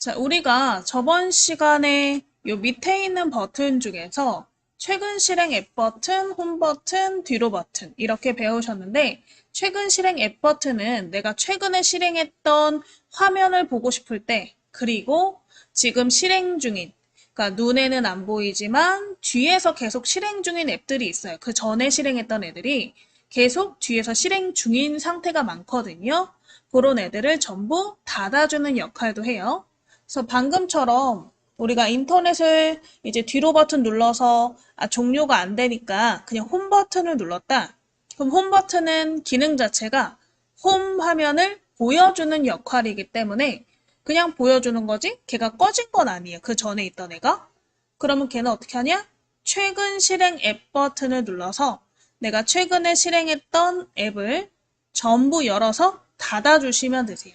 자, 우리가 저번 시간에 요 밑에 있는 버튼 중에서 최근 실행 앱 버튼, 홈 버튼, 뒤로 버튼 이렇게 배우셨는데 최근 실행 앱 버튼은 내가 최근에 실행했던 화면을 보고 싶을 때 그리고 지금 실행 중인 그러니까 눈에는 안 보이지만 뒤에서 계속 실행 중인 앱들이 있어요. 그 전에 실행했던 애들이 계속 뒤에서 실행 중인 상태가 많거든요. 그런 애들을 전부 닫아주는 역할도 해요. 그래서 방금처럼 우리가 인터넷을 이제 뒤로 버튼 눌러서 종료가 안 되니까 그냥 홈 버튼을 눌렀다. 그럼 홈 버튼은 기능 자체가 홈 화면을 보여주는 역할이기 때문에 그냥 보여주는 거지 걔가 꺼진 건 아니에요. 그 전에 있던 애가. 그러면 걔는 어떻게 하냐? 최근 실행 앱 버튼을 눌러서 내가 최근에 실행했던 앱을 전부 열어서 닫아주시면 되세요.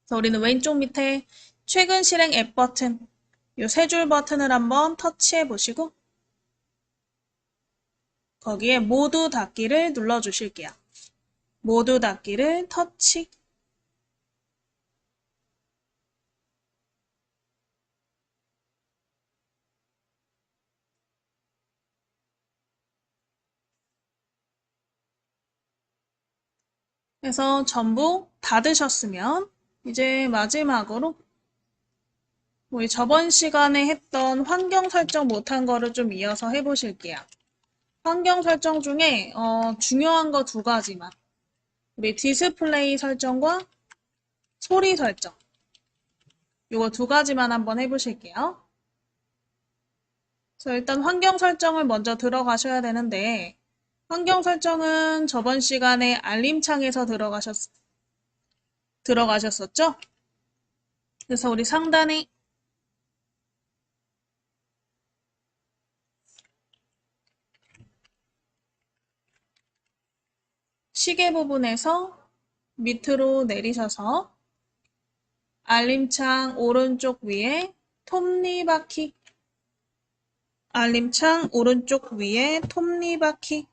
그래서 우리는 왼쪽 밑에 최근 실행 앱 버튼, 이 세 줄 버튼을 한번 터치해 보시고 거기에 모두 닫기를 눌러 주실게요. 모두 닫기를 터치. 해서 전부 닫으셨으면 이제 마지막으로 우리 저번 시간에 했던 환경 설정 못한 거를 좀 이어서 해보실게요. 환경 설정 중에 중요한 거 두 가지만 우리 디스플레이 설정과 소리 설정 요거 두 가지만 한번 해보실게요. 그래서 일단 환경 설정을 먼저 들어가셔야 되는데 환경 설정은 저번 시간에 알림창에서 들어가셨었죠? 그래서 우리 상단에 시계 부분에서 밑으로 내리셔서 알림창 오른쪽 위에 톱니바퀴 알림창 오른쪽 위에 톱니바퀴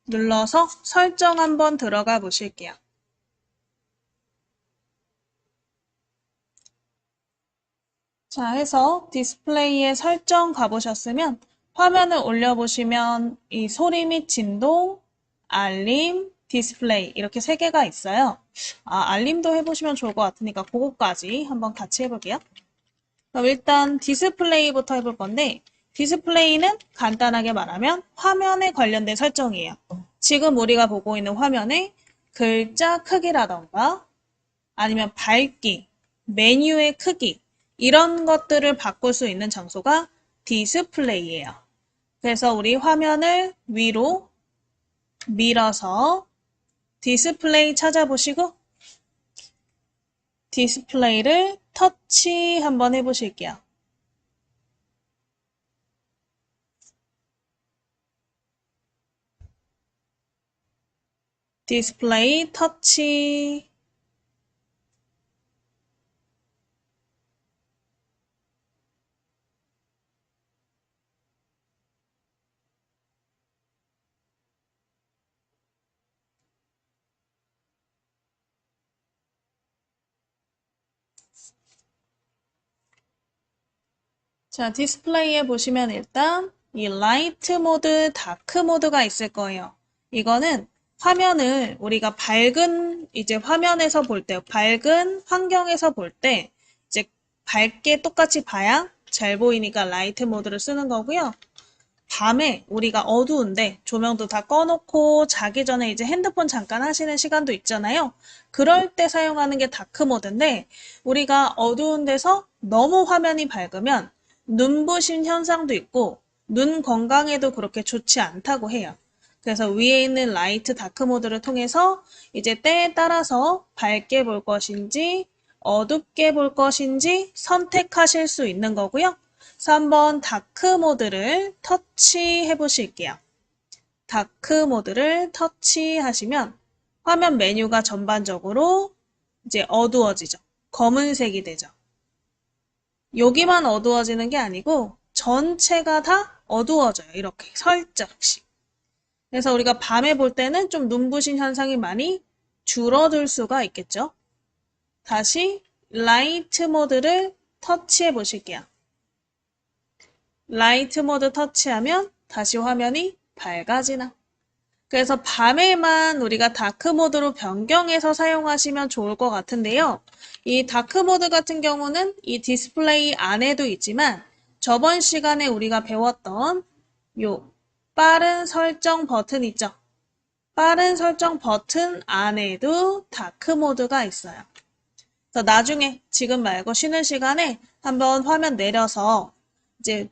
눌러서 설정 한번 들어가 보실게요. 자, 해서 디스플레이에 설정 가보셨으면 화면을 올려보시면 이 소리 및 진동, 알림, 디스플레이 이렇게 세 개가 있어요. 알림도 해보시면 좋을 것 같으니까 그거까지 한번 같이 해볼게요. 그럼 일단 디스플레이부터 해볼 건데 디스플레이는 간단하게 말하면 화면에 관련된 설정이에요. 지금 우리가 보고 있는 화면에 글자 크기라던가 아니면 밝기, 메뉴의 크기 이런 것들을 바꿀 수 있는 장소가 디스플레이예요. 그래서 우리 화면을 위로 밀어서 디스플레이 찾아보시고 디스플레이를 터치 한번 해보실게요. 디스플레이 터치. 자, 디스플레이에 보시면 일단 이 라이트 모드, 다크 모드가 있을 거예요. 이거는 화면을 우리가 밝은 이제 화면에서 볼 때, 밝은 환경에서 볼 때 이제 밝게 똑같이 봐야 잘 보이니까 라이트 모드를 쓰는 거고요. 밤에 우리가 어두운데 조명도 다 꺼놓고 자기 전에 이제 핸드폰 잠깐 하시는 시간도 있잖아요. 그럴 때 사용하는 게 다크 모드인데 우리가 어두운 데서 너무 화면이 밝으면 눈부신 현상도 있고 눈 건강에도 그렇게 좋지 않다고 해요. 그래서 위에 있는 라이트 다크 모드를 통해서 이제 때에 따라서 밝게 볼 것인지 어둡게 볼 것인지 선택하실 수 있는 거고요. 그래서 한번 다크 모드를 터치해 보실게요. 다크 모드를 터치하시면 화면 메뉴가 전반적으로 이제 어두워지죠. 검은색이 되죠. 여기만 어두워지는 게 아니고 전체가 다 어두워져요. 이렇게 살짝씩. 그래서 우리가 밤에 볼 때는 좀 눈부신 현상이 많이 줄어들 수가 있겠죠. 다시 라이트 모드를 터치해 보실게요. 라이트 모드 터치하면 다시 화면이 밝아지나. 그래서 밤에만 우리가 다크 모드로 변경해서 사용하시면 좋을 것 같은데요. 이 다크 모드 같은 경우는 이 디스플레이 안에도 있지만 저번 시간에 우리가 배웠던 요 빠른 설정 버튼 있죠? 빠른 설정 버튼 안에도 다크 모드가 있어요. 그래서 나중에 지금 말고 쉬는 시간에 한번 화면 내려서 이제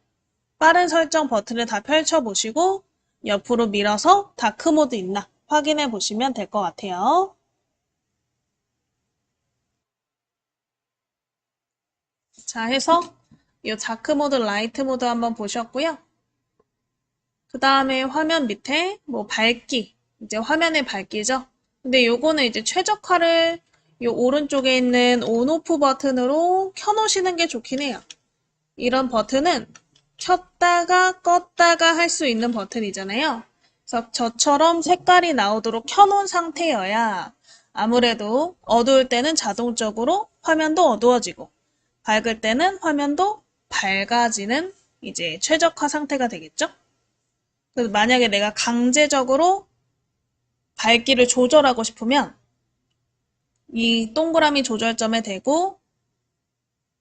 빠른 설정 버튼을 다 펼쳐보시고 옆으로 밀어서 다크 모드 있나 확인해 보시면 될 것 같아요. 자, 해서 이 다크 모드, 라이트 모드 한번 보셨고요. 그 다음에 화면 밑에 뭐 밝기, 이제 화면의 밝기죠. 근데 요거는 이제 최적화를 요 오른쪽에 있는 온오프 버튼으로 켜놓으시는 게 좋긴 해요. 이런 버튼은 켰다가 껐다가 할 수 있는 버튼이잖아요. 그래서 저처럼 색깔이 나오도록 켜놓은 상태여야 아무래도 어두울 때는 자동적으로 화면도 어두워지고 밝을 때는 화면도 밝아지는 이제 최적화 상태가 되겠죠? 그래서 만약에 내가 강제적으로 밝기를 조절하고 싶으면 이 동그라미 조절점에 대고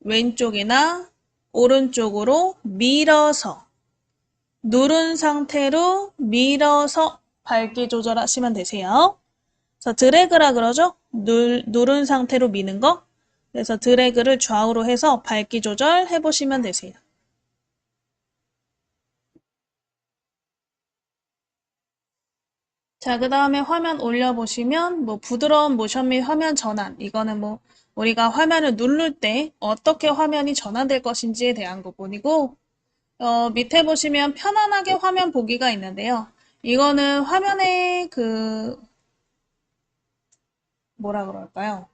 왼쪽이나 오른쪽으로 밀어서 누른 상태로 밀어서 밝기 조절하시면 되세요. 그래서 드래그라 그러죠? 누른 상태로 미는 거. 그래서 드래그를 좌우로 해서 밝기 조절 해보시면 되세요. 자, 그 다음에 화면 올려보시면 뭐 부드러운 모션 및 화면 전환. 이거는 뭐 우리가 화면을 누를 때 어떻게 화면이 전환될 것인지에 대한 부분이고 밑에 보시면 편안하게 화면 보기가 있는데요. 이거는 화면의 뭐라 그럴까요?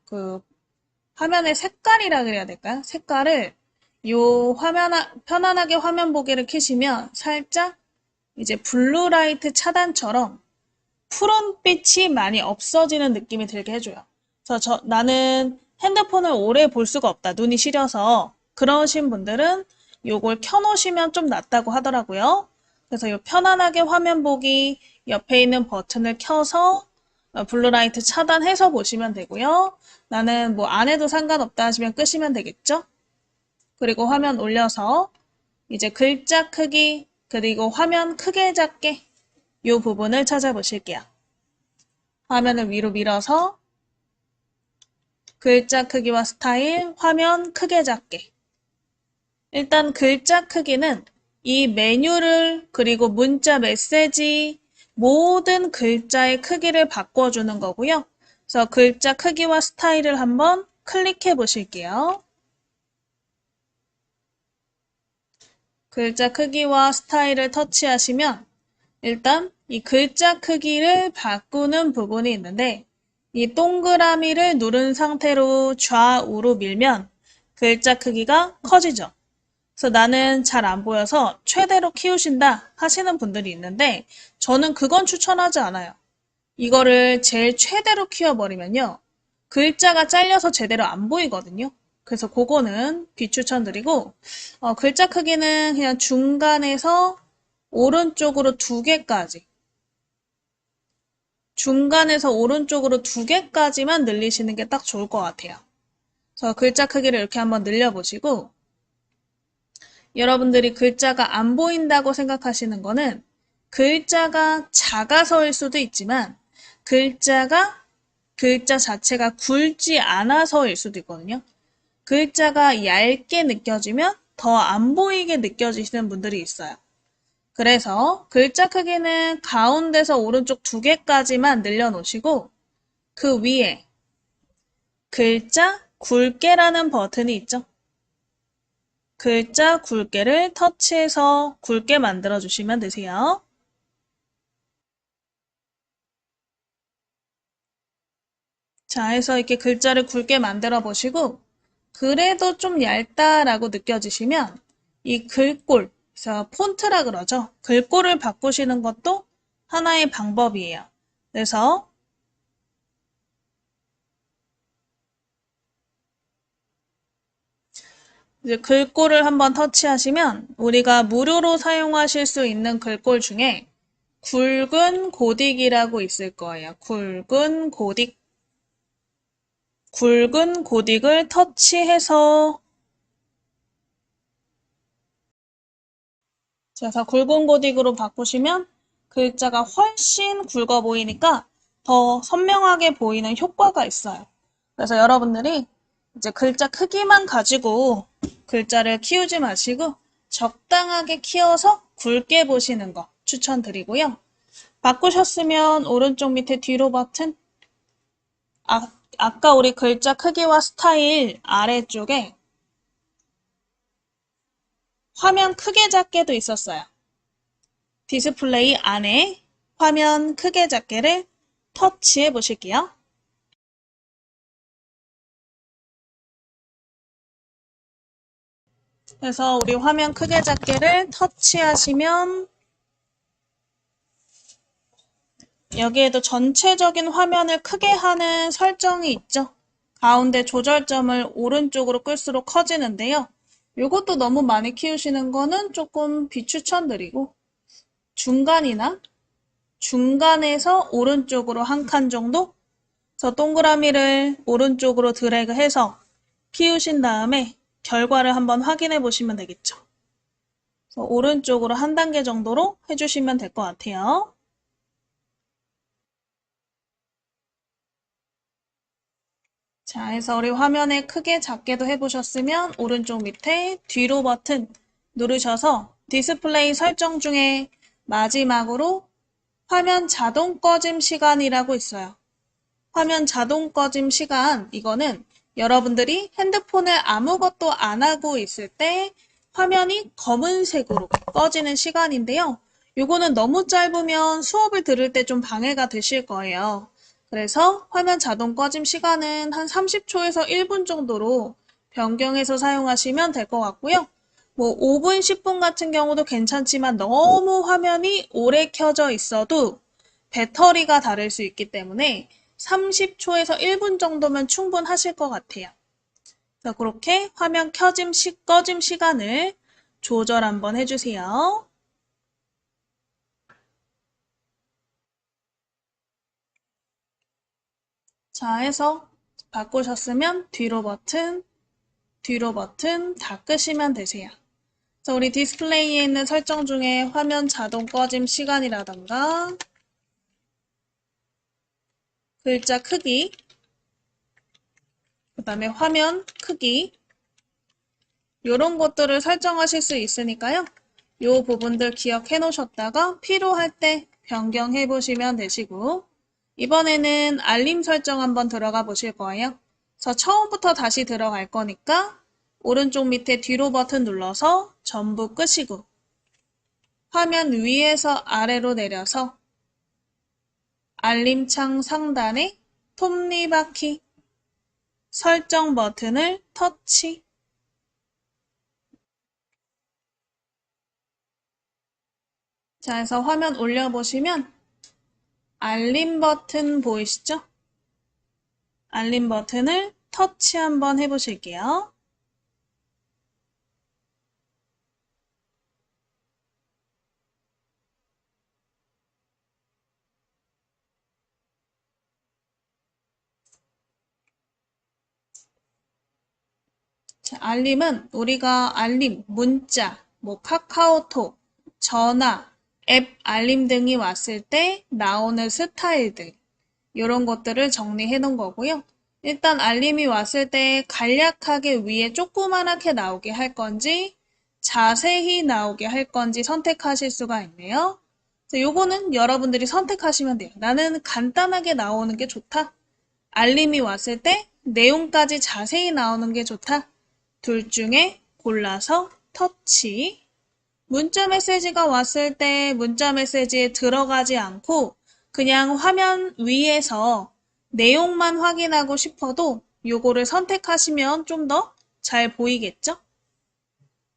화면의 색깔이라 그래야 될까요? 색깔을 편안하게 화면 보기를 켜시면 살짝 이제 블루라이트 차단처럼 푸른빛이 많이 없어지는 느낌이 들게 해줘요. 그래서 나는 핸드폰을 오래 볼 수가 없다. 눈이 시려서. 그러신 분들은 요걸 켜놓으시면 좀 낫다고 하더라고요. 그래서 요 편안하게 화면 보기 옆에 있는 버튼을 켜서 블루라이트 차단해서 보시면 되고요. 나는 뭐 안 해도 상관없다 하시면 끄시면 되겠죠? 그리고 화면 올려서 이제 글자 크기 그리고 화면 크게 작게 이 부분을 찾아보실게요. 화면을 위로 밀어서 글자 크기와 스타일, 화면 크게 작게. 일단 글자 크기는 이 메뉴를 그리고 문자 메시지 모든 글자의 크기를 바꿔주는 거고요. 그래서 글자 크기와 스타일을 한번 클릭해 보실게요. 글자 크기와 스타일을 터치하시면 일단 이 글자 크기를 바꾸는 부분이 있는데 이 동그라미를 누른 상태로 좌우로 밀면 글자 크기가 커지죠. 그래서 나는 잘 안 보여서 최대로 키우신다 하시는 분들이 있는데 저는 그건 추천하지 않아요. 이거를 제일 최대로 키워버리면요. 글자가 잘려서 제대로 안 보이거든요. 그래서 그거는 비추천드리고 글자 크기는 그냥 중간에서 오른쪽으로 2개까지 중간에서 오른쪽으로 2개까지만 늘리시는 게 딱 좋을 것 같아요. 그래서 글자 크기를 이렇게 한번 늘려보시고 여러분들이 글자가 안 보인다고 생각하시는 거는 글자가 작아서일 수도 있지만 글자 자체가 굵지 않아서일 수도 있거든요. 글자가 얇게 느껴지면 더 안 보이게 느껴지시는 분들이 있어요. 그래서 글자 크기는 가운데서 오른쪽 2개까지만 늘려놓으시고 그 위에 글자 굵게라는 버튼이 있죠. 글자 굵게를 터치해서 굵게 만들어주시면 되세요. 자, 해서 이렇게 글자를 굵게 만들어 보시고 그래도 좀 얇다라고 느껴지시면 이 글꼴, 그래서 폰트라 그러죠. 글꼴을 바꾸시는 것도 하나의 방법이에요. 그래서 이제 글꼴을 한번 터치하시면 우리가 무료로 사용하실 수 있는 글꼴 중에 굵은 고딕이라고 있을 거예요. 굵은 고딕. 굵은 고딕을 터치해서 그래서 굵은 고딕으로 바꾸시면 글자가 훨씬 굵어 보이니까 더 선명하게 보이는 효과가 있어요. 그래서 여러분들이 이제 글자 크기만 가지고 글자를 키우지 마시고 적당하게 키워서 굵게 보시는 거 추천드리고요. 바꾸셨으면 오른쪽 밑에 뒤로 버튼 아까 우리 글자 크기와 스타일 아래쪽에 화면 크게 작게도 있었어요. 디스플레이 안에 화면 크게 작게를 터치해 보실게요. 그래서 우리 화면 크게 작게를 터치하시면 여기에도 전체적인 화면을 크게 하는 설정이 있죠. 가운데 조절점을 오른쪽으로 끌수록 커지는데요. 이것도 너무 많이 키우시는 거는 조금 비추천드리고 중간이나 중간에서 오른쪽으로 한 칸 정도? 저 동그라미를 오른쪽으로 드래그해서 키우신 다음에 결과를 한번 확인해 보시면 되겠죠. 그래서 오른쪽으로 한 단계 정도로 해주시면 될 것 같아요. 자, 해서 우리 화면에 크게 작게도 해보셨으면 오른쪽 밑에 뒤로 버튼 누르셔서 디스플레이 설정 중에 마지막으로 화면 자동 꺼짐 시간이라고 있어요. 화면 자동 꺼짐 시간, 이거는 여러분들이 핸드폰을 아무것도 안 하고 있을 때 화면이 검은색으로 꺼지는 시간인데요. 요거는 너무 짧으면 수업을 들을 때 좀 방해가 되실 거예요. 그래서 화면 자동 꺼짐 시간은 한 30초에서 1분 정도로 변경해서 사용하시면 될 것 같고요. 뭐 5분, 10분 같은 경우도 괜찮지만 너무 화면이 오래 켜져 있어도 배터리가 다를 수 있기 때문에 30초에서 1분 정도면 충분하실 것 같아요. 자, 그렇게 화면 꺼짐 시간을 조절 한번 해주세요. 자, 해서 바꾸셨으면 뒤로 버튼 다 끄시면 되세요. 자, 우리 디스플레이에 있는 설정 중에 화면 자동 꺼짐 시간이라던가 글자 크기, 그 다음에 화면 크기 이런 것들을 설정하실 수 있으니까요. 이 부분들 기억해 놓으셨다가 필요할 때 변경해 보시면 되시고 이번에는 알림 설정 한번 들어가 보실 거예요. 그래서 처음부터 다시 들어갈 거니까 오른쪽 밑에 뒤로 버튼 눌러서 전부 끄시고 화면 위에서 아래로 내려서 알림창 상단에 톱니바퀴 설정 버튼을 터치. 자, 해서 화면 올려보시면 알림 버튼 보이시죠? 알림 버튼을 터치 한번 해보실게요. 자, 알림은 우리가 알림, 문자, 뭐 카카오톡, 전화, 앱 알림 등이 왔을 때 나오는 스타일들 이런 것들을 정리해 놓은 거고요. 일단 알림이 왔을 때 간략하게 위에 조그만하게 나오게 할 건지 자세히 나오게 할 건지 선택하실 수가 있네요. 요거는 여러분들이 선택하시면 돼요. 나는 간단하게 나오는 게 좋다. 알림이 왔을 때 내용까지 자세히 나오는 게 좋다. 둘 중에 골라서 터치. 문자 메시지가 왔을 때 문자 메시지에 들어가지 않고 그냥 화면 위에서 내용만 확인하고 싶어도 요거를 선택하시면 좀 더 잘 보이겠죠?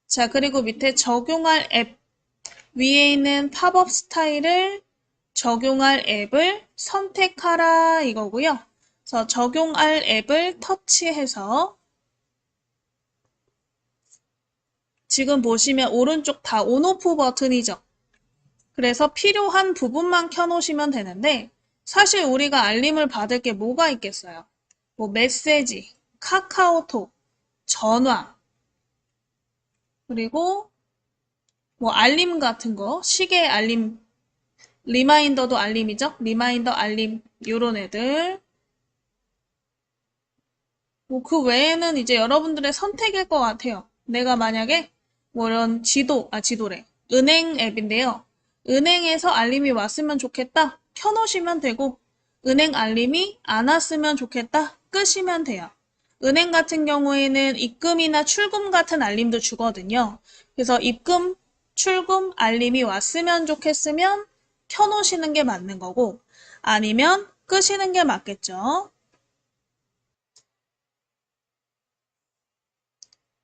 자, 그리고 밑에 적용할 앱 위에 있는 팝업 스타일을 적용할 앱을 선택하라 이거고요. 그래서 적용할 앱을 터치해서 지금 보시면 오른쪽 다 온오프 버튼이죠. 그래서 필요한 부분만 켜놓으시면 되는데 사실 우리가 알림을 받을 게 뭐가 있겠어요? 뭐 메시지, 카카오톡, 전화, 그리고 뭐 알림 같은 거, 시계 알림, 리마인더도 알림이죠? 리마인더 알림, 요런 애들. 뭐 그 외에는 이제 여러분들의 선택일 것 같아요. 내가 만약에 뭐 이런 지도래. 은행 앱인데요. 은행에서 알림이 왔으면 좋겠다. 켜놓으시면 되고, 은행 알림이 안 왔으면 좋겠다. 끄시면 돼요. 은행 같은 경우에는 입금이나 출금 같은 알림도 주거든요. 그래서 입금, 출금 알림이 왔으면 좋겠으면 켜놓으시는 게 맞는 거고, 아니면 끄시는 게 맞겠죠.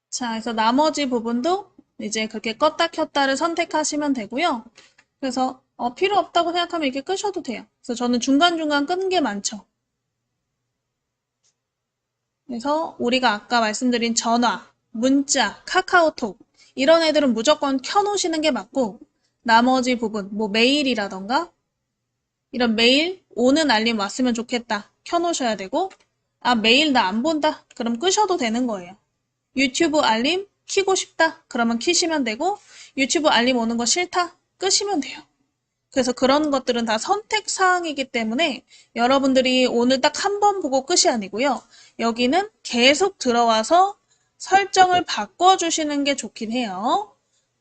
자, 그래서 나머지 부분도 이제 그렇게 껐다 켰다를 선택하시면 되고요. 그래서 필요 없다고 생각하면 이렇게 끄셔도 돼요. 그래서 저는 중간중간 끄는 게 많죠. 그래서 우리가 아까 말씀드린 전화, 문자, 카카오톡 이런 애들은 무조건 켜놓으시는 게 맞고 나머지 부분, 뭐 메일이라던가 이런 메일 오는 알림 왔으면 좋겠다. 켜놓으셔야 되고 아, 메일 나 안 본다. 그럼 끄셔도 되는 거예요. 유튜브 알림 켜고 싶다. 그러면 켜시면 되고 유튜브 알림 오는 거 싫다. 끄시면 돼요. 그래서 그런 것들은 다 선택 사항이기 때문에 여러분들이 오늘 딱 한 번 보고 끝이 아니고요. 여기는 계속 들어와서 설정을 바꿔주시는 게 좋긴 해요.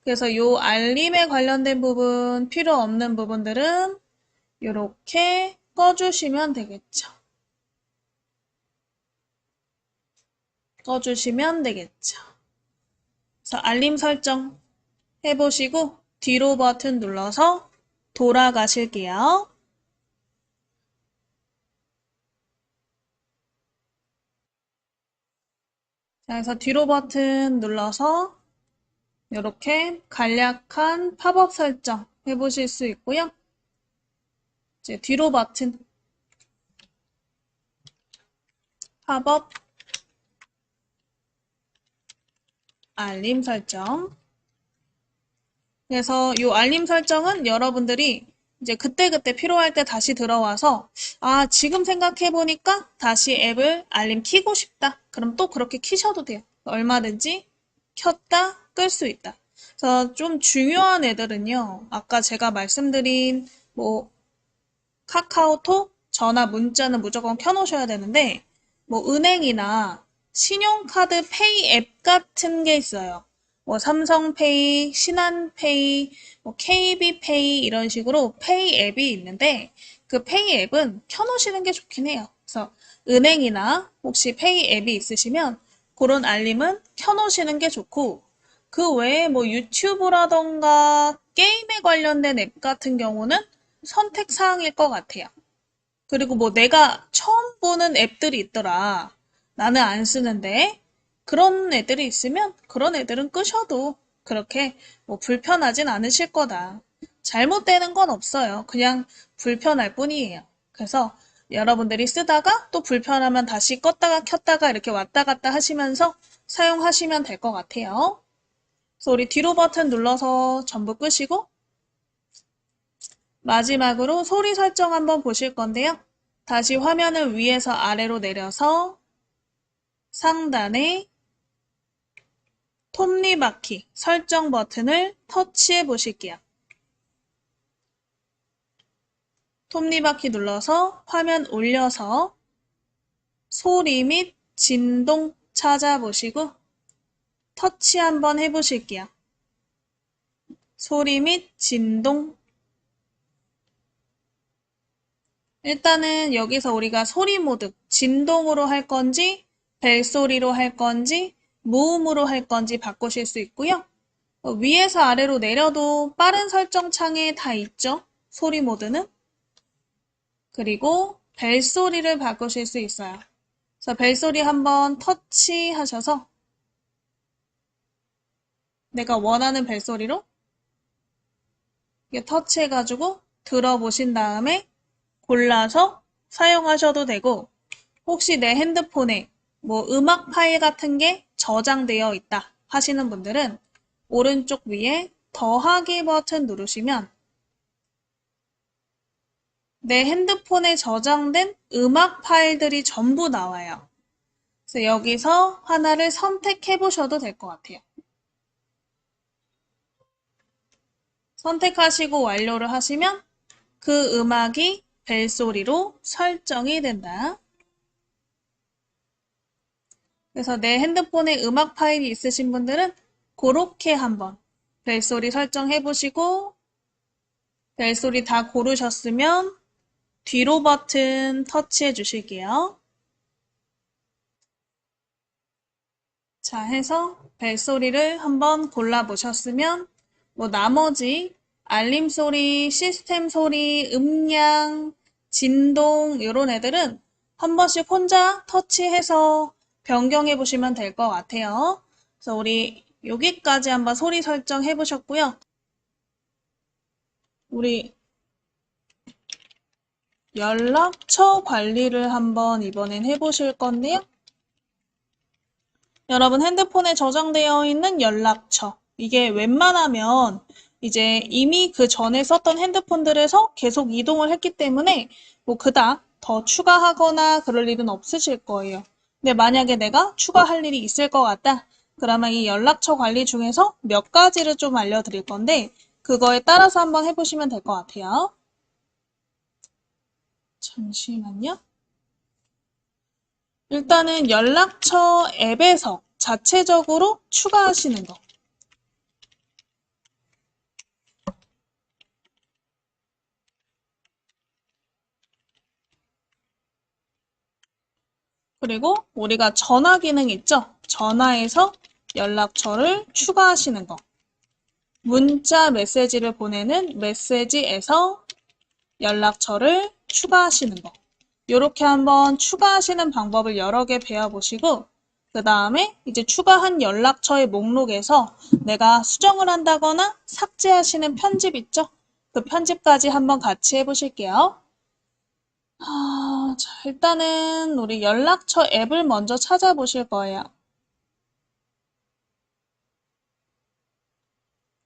그래서 요 알림에 관련된 부분, 필요 없는 부분들은 이렇게 꺼주시면 되겠죠. 꺼주시면 되겠죠. 그래서 알림 설정 해보시고 뒤로 버튼 눌러서 돌아가실게요. 자, 그래서 뒤로 버튼 눌러서 이렇게 간략한 팝업 설정 해보실 수 있고요. 이제 뒤로 버튼 팝업 알림 설정. 그래서 이 알림 설정은 여러분들이 이제 그때그때 필요할 때 다시 들어와서 아, 지금 생각해보니까 다시 앱을 알림 켜고 싶다. 그럼 또 그렇게 켜셔도 돼요. 얼마든지 켰다, 끌 수 있다. 그래서 좀 중요한 애들은요. 아까 제가 말씀드린 뭐 카카오톡, 전화, 문자는 무조건 켜놓으셔야 되는데 뭐 은행이나 신용카드 페이 앱 같은 게 있어요. 뭐 삼성페이, 신한페이, 뭐 KB페이 이런 식으로 페이 앱이 있는데 그 페이 앱은 켜놓으시는 게 좋긴 해요. 그래서 은행이나 혹시 페이 앱이 있으시면 그런 알림은 켜놓으시는 게 좋고 그 외에 뭐 유튜브라던가 게임에 관련된 앱 같은 경우는 선택 사항일 것 같아요. 그리고 뭐 내가 처음 보는 앱들이 있더라. 나는 안 쓰는데 그런 애들이 있으면 그런 애들은 끄셔도 그렇게 뭐 불편하진 않으실 거다. 잘못되는 건 없어요. 그냥 불편할 뿐이에요. 그래서 여러분들이 쓰다가 또 불편하면 다시 껐다가 켰다가 이렇게 왔다 갔다 하시면서 사용하시면 될 것 같아요. 그래서 우리 뒤로 버튼 눌러서 전부 끄시고 마지막으로 소리 설정 한번 보실 건데요. 다시 화면을 위에서 아래로 내려서 상단에 톱니바퀴 설정 버튼을 터치해 보실게요. 톱니바퀴 눌러서 화면 올려서 소리 및 진동 찾아보시고 터치 한번 해보실게요. 소리 및 진동. 일단은 여기서 우리가 소리 모드, 진동으로 할 건지, 벨소리로 할 건지, 무음으로 할 건지 바꾸실 수 있고요. 위에서 아래로 내려도 빠른 설정 창에 다 있죠. 소리 모드는. 그리고 벨소리를 바꾸실 수 있어요. 그래서 벨소리 한번 터치하셔서 내가 원하는 벨소리로 이렇게 터치해가지고 들어보신 다음에 골라서 사용하셔도 되고 혹시 내 핸드폰에 뭐 음악 파일 같은 게 저장되어 있다 하시는 분들은 오른쪽 위에 더하기 버튼 누르시면 내 핸드폰에 저장된 음악 파일들이 전부 나와요. 그래서 여기서 하나를 선택해 보셔도 될 것 같아요. 선택하시고 완료를 하시면 그 음악이 벨소리로 설정이 된다. 그래서 내 핸드폰에 음악 파일이 있으신 분들은 그렇게 한번 벨소리 설정해 보시고 벨소리 다 고르셨으면 뒤로 버튼 터치해 주실게요. 자, 해서 벨소리를 한번 골라보셨으면 나머지 알림 소리, 시스템 소리, 음량, 진동 이런 애들은 한 번씩 혼자 터치해서 변경해 보시면 될 것 같아요. 그래서 우리 여기까지 한번 소리 설정해 보셨고요. 우리 연락처 관리를 한번 이번엔 해보실 건데요. 여러분 핸드폰에 저장되어 있는 연락처. 이게 웬만하면 이제 이미 그 전에 썼던 핸드폰들에서 계속 이동을 했기 때문에 그닥 더 추가하거나 그럴 일은 없으실 거예요. 근데 만약에 내가 추가할 일이 있을 것 같다. 그러면 이 연락처 관리 중에서 몇 가지를 좀 알려드릴 건데 그거에 따라서 한번 해보시면 될 것 같아요. 잠시만요. 일단은 연락처 앱에서 자체적으로 추가하시는 거. 그리고 우리가 전화 기능 있죠? 전화에서 연락처를 추가하시는 거. 문자 메시지를 보내는 메시지에서 연락처를 추가하시는 거. 이렇게 한번 추가하시는 방법을 여러 개 배워보시고 그 다음에 이제 추가한 연락처의 목록에서 내가 수정을 한다거나 삭제하시는 편집 있죠? 그 편집까지 한번 같이 해보실게요. 자, 일단은 우리 연락처 앱을 먼저 찾아보실 거예요.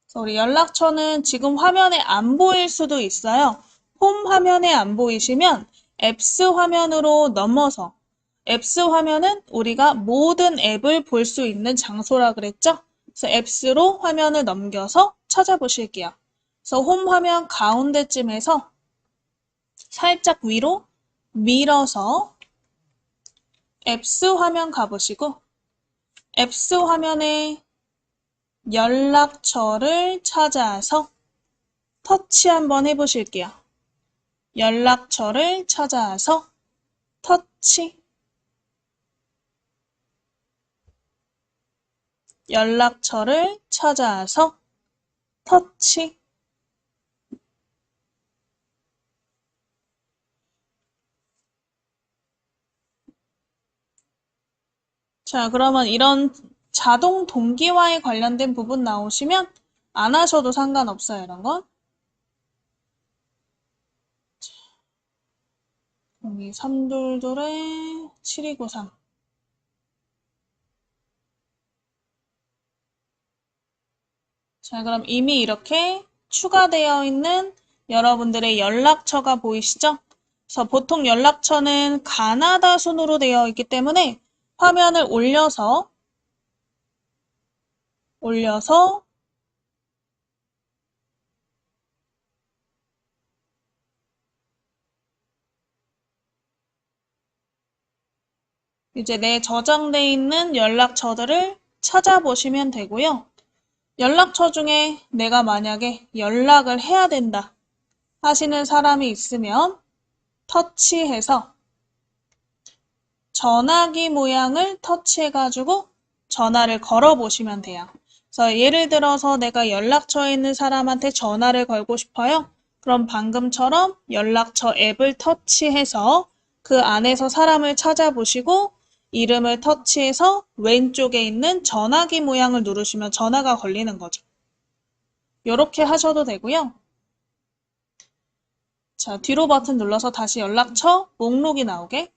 그래서 우리 연락처는 지금 화면에 안 보일 수도 있어요. 홈 화면에 안 보이시면 앱스 화면으로 넘어서 앱스 화면은 우리가 모든 앱을 볼 수 있는 장소라 그랬죠? 그래서 앱스로 화면을 넘겨서 찾아보실게요. 그래서 홈 화면 가운데쯤에서 살짝 위로 밀어서 앱스 화면 가보시고 앱스 화면에 연락처를 찾아서 터치 한번 해보실게요. 연락처를 찾아서 터치. 연락처를 찾아서 터치. 자, 그러면 이런 자동 동기화에 관련된 부분 나오시면 안 하셔도 상관없어요, 이런 건. 02-322-7293. 자, 그럼 이미 이렇게 추가되어 있는 여러분들의 연락처가 보이시죠? 그래서 보통 연락처는 가나다 순으로 되어 있기 때문에 화면을 올려서 이제 내 저장돼 있는 연락처들을 찾아보시면 되고요. 연락처 중에 내가 만약에 연락을 해야 된다 하시는 사람이 있으면 터치해서 전화기 모양을 터치해가지고 전화를 걸어보시면 돼요. 그래서 예를 들어서 내가 연락처에 있는 사람한테 전화를 걸고 싶어요. 그럼 방금처럼 연락처 앱을 터치해서 그 안에서 사람을 찾아보시고 이름을 터치해서 왼쪽에 있는 전화기 모양을 누르시면 전화가 걸리는 거죠. 이렇게 하셔도 되고요. 자, 뒤로 버튼 눌러서 다시 연락처 목록이 나오게.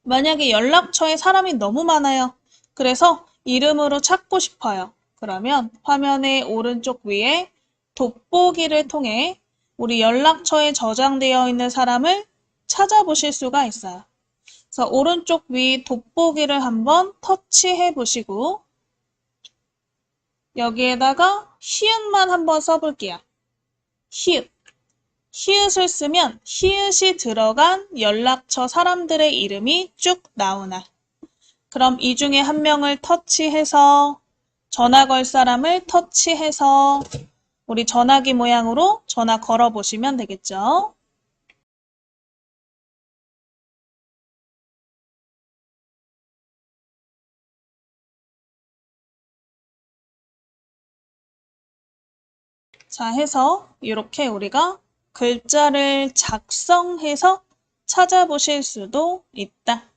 만약에 연락처에 사람이 너무 많아요. 그래서 이름으로 찾고 싶어요. 그러면 화면의 오른쪽 위에 돋보기를 통해 우리 연락처에 저장되어 있는 사람을 찾아보실 수가 있어요. 그래서 오른쪽 위 돋보기를 한번 터치해 보시고 여기에다가 히읗만 한번 써볼게요. 히읗. 히읗을 쓰면 히읗이 들어간 연락처 사람들의 이름이 쭉 나오나. 그럼 이 중에 한 명을 터치해서 전화 걸 사람을 터치해서 우리 전화기 모양으로 전화 걸어 보시면 되겠죠. 자, 해서 이렇게 우리가 글자를 작성해서 찾아보실 수도 있다.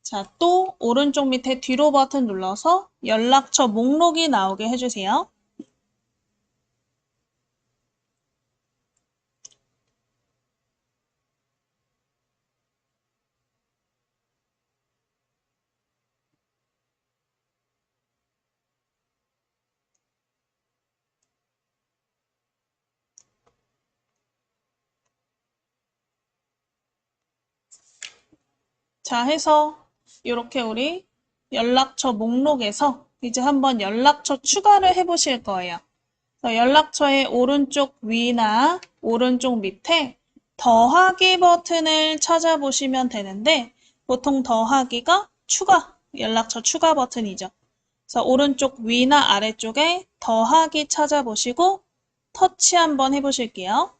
자, 또 오른쪽 밑에 뒤로 버튼 눌러서 연락처 목록이 나오게 해주세요. 자, 해서 이렇게 우리 연락처 목록에서 이제 한번 연락처 추가를 해보실 거예요. 그래서 연락처의 오른쪽 위나 오른쪽 밑에 더하기 버튼을 찾아보시면 되는데 보통 더하기가 추가, 연락처 추가 버튼이죠. 그래서 오른쪽 위나 아래쪽에 더하기 찾아보시고 터치 한번 해보실게요.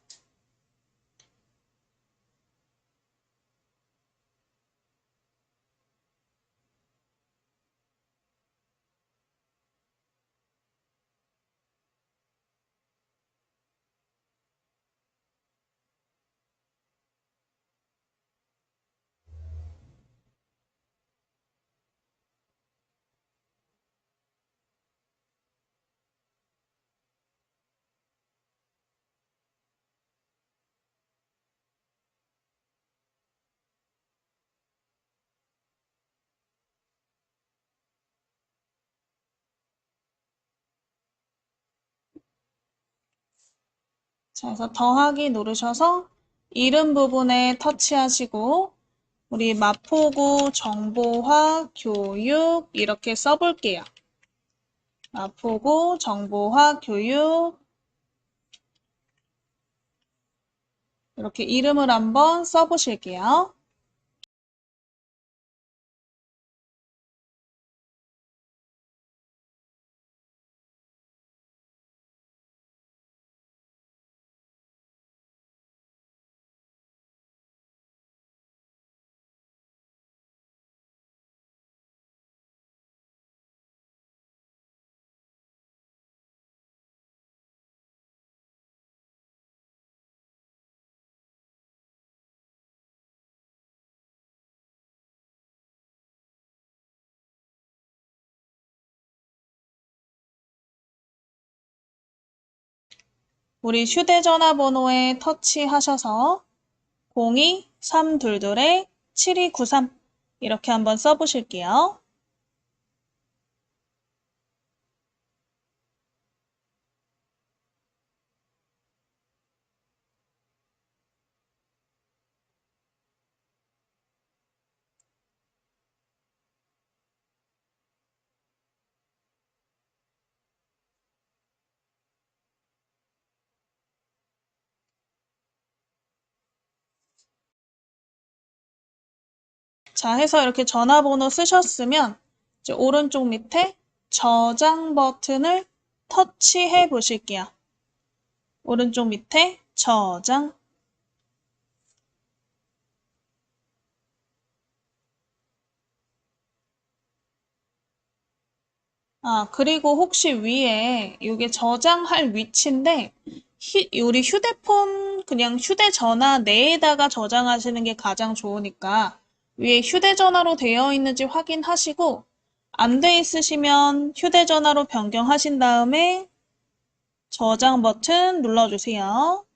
자, 그래서 더하기 누르셔서 이름 부분에 터치하시고 우리 마포구 정보화 교육 이렇게 써볼게요. 마포구 정보화 교육 이렇게 이름을 한번 써보실게요. 우리 휴대전화 번호에 터치하셔서 02-322-7293 이렇게 한번 써보실게요. 자, 해서 이렇게 전화번호 쓰셨으면 이제 오른쪽 밑에 저장 버튼을 터치해 보실게요. 오른쪽 밑에 저장. 아, 그리고 혹시 위에 이게 저장할 위치인데 우리 휴대폰 그냥 휴대전화 내에다가 저장하시는 게 가장 좋으니까 위에 휴대전화로 되어 있는지 확인하시고 안 돼 있으시면 휴대전화로 변경하신 다음에 저장 버튼 눌러주세요.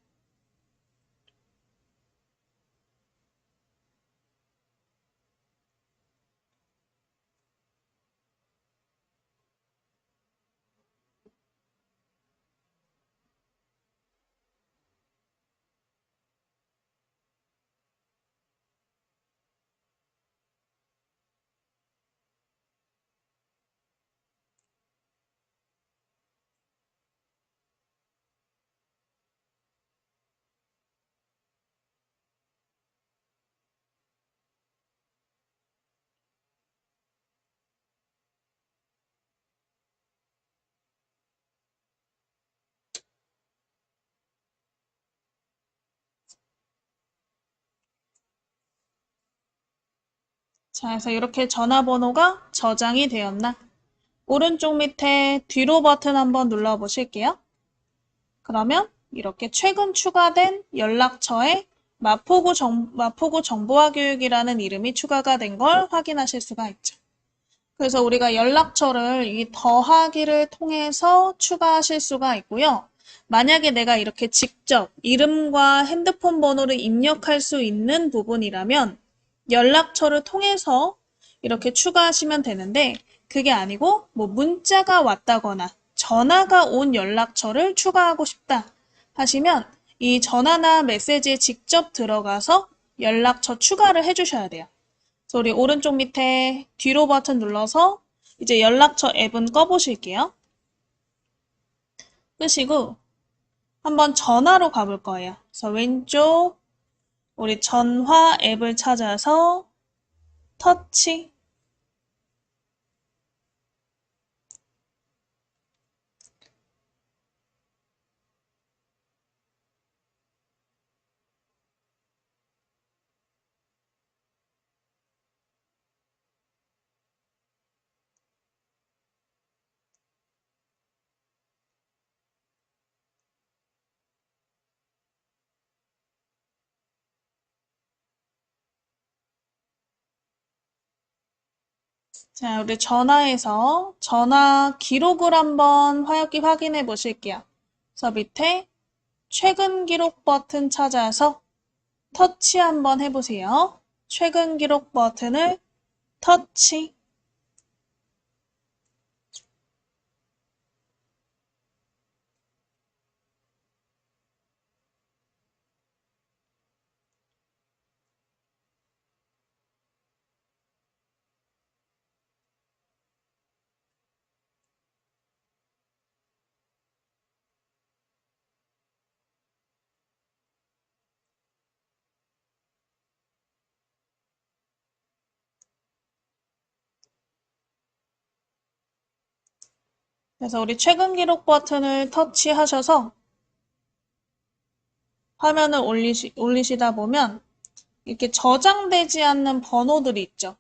자, 그래서 이렇게 전화번호가 저장이 되었나? 오른쪽 밑에 뒤로 버튼 한번 눌러보실게요. 그러면 이렇게 최근 추가된 연락처에 마포구 정보화 교육이라는 이름이 추가가 된 걸 확인하실 수가 있죠. 그래서 우리가 연락처를 이 더하기를 통해서 추가하실 수가 있고요. 만약에 내가 이렇게 직접 이름과 핸드폰 번호를 입력할 수 있는 부분이라면 연락처를 통해서 이렇게 추가하시면 되는데 그게 아니고 뭐 문자가 왔다거나 전화가 온 연락처를 추가하고 싶다 하시면 이 전화나 메시지에 직접 들어가서 연락처 추가를 해주셔야 돼요. 그래서 우리 오른쪽 밑에 뒤로 버튼 눌러서 이제 연락처 앱은 꺼보실게요. 끄시고 한번 전화로 가볼 거예요. 그래서 왼쪽 우리 전화 앱을 찾아서 터치. 자, 우리 전화에서 전화 기록을 한번 화역기 확인해 보실게요. 그래서 밑에 최근 기록 버튼 찾아서 터치 한번 해보세요. 최근 기록 버튼을 터치. 그래서 우리 최근 기록 버튼을 터치하셔서 화면을 올리시다 보면 이렇게 저장되지 않는 번호들이 있죠.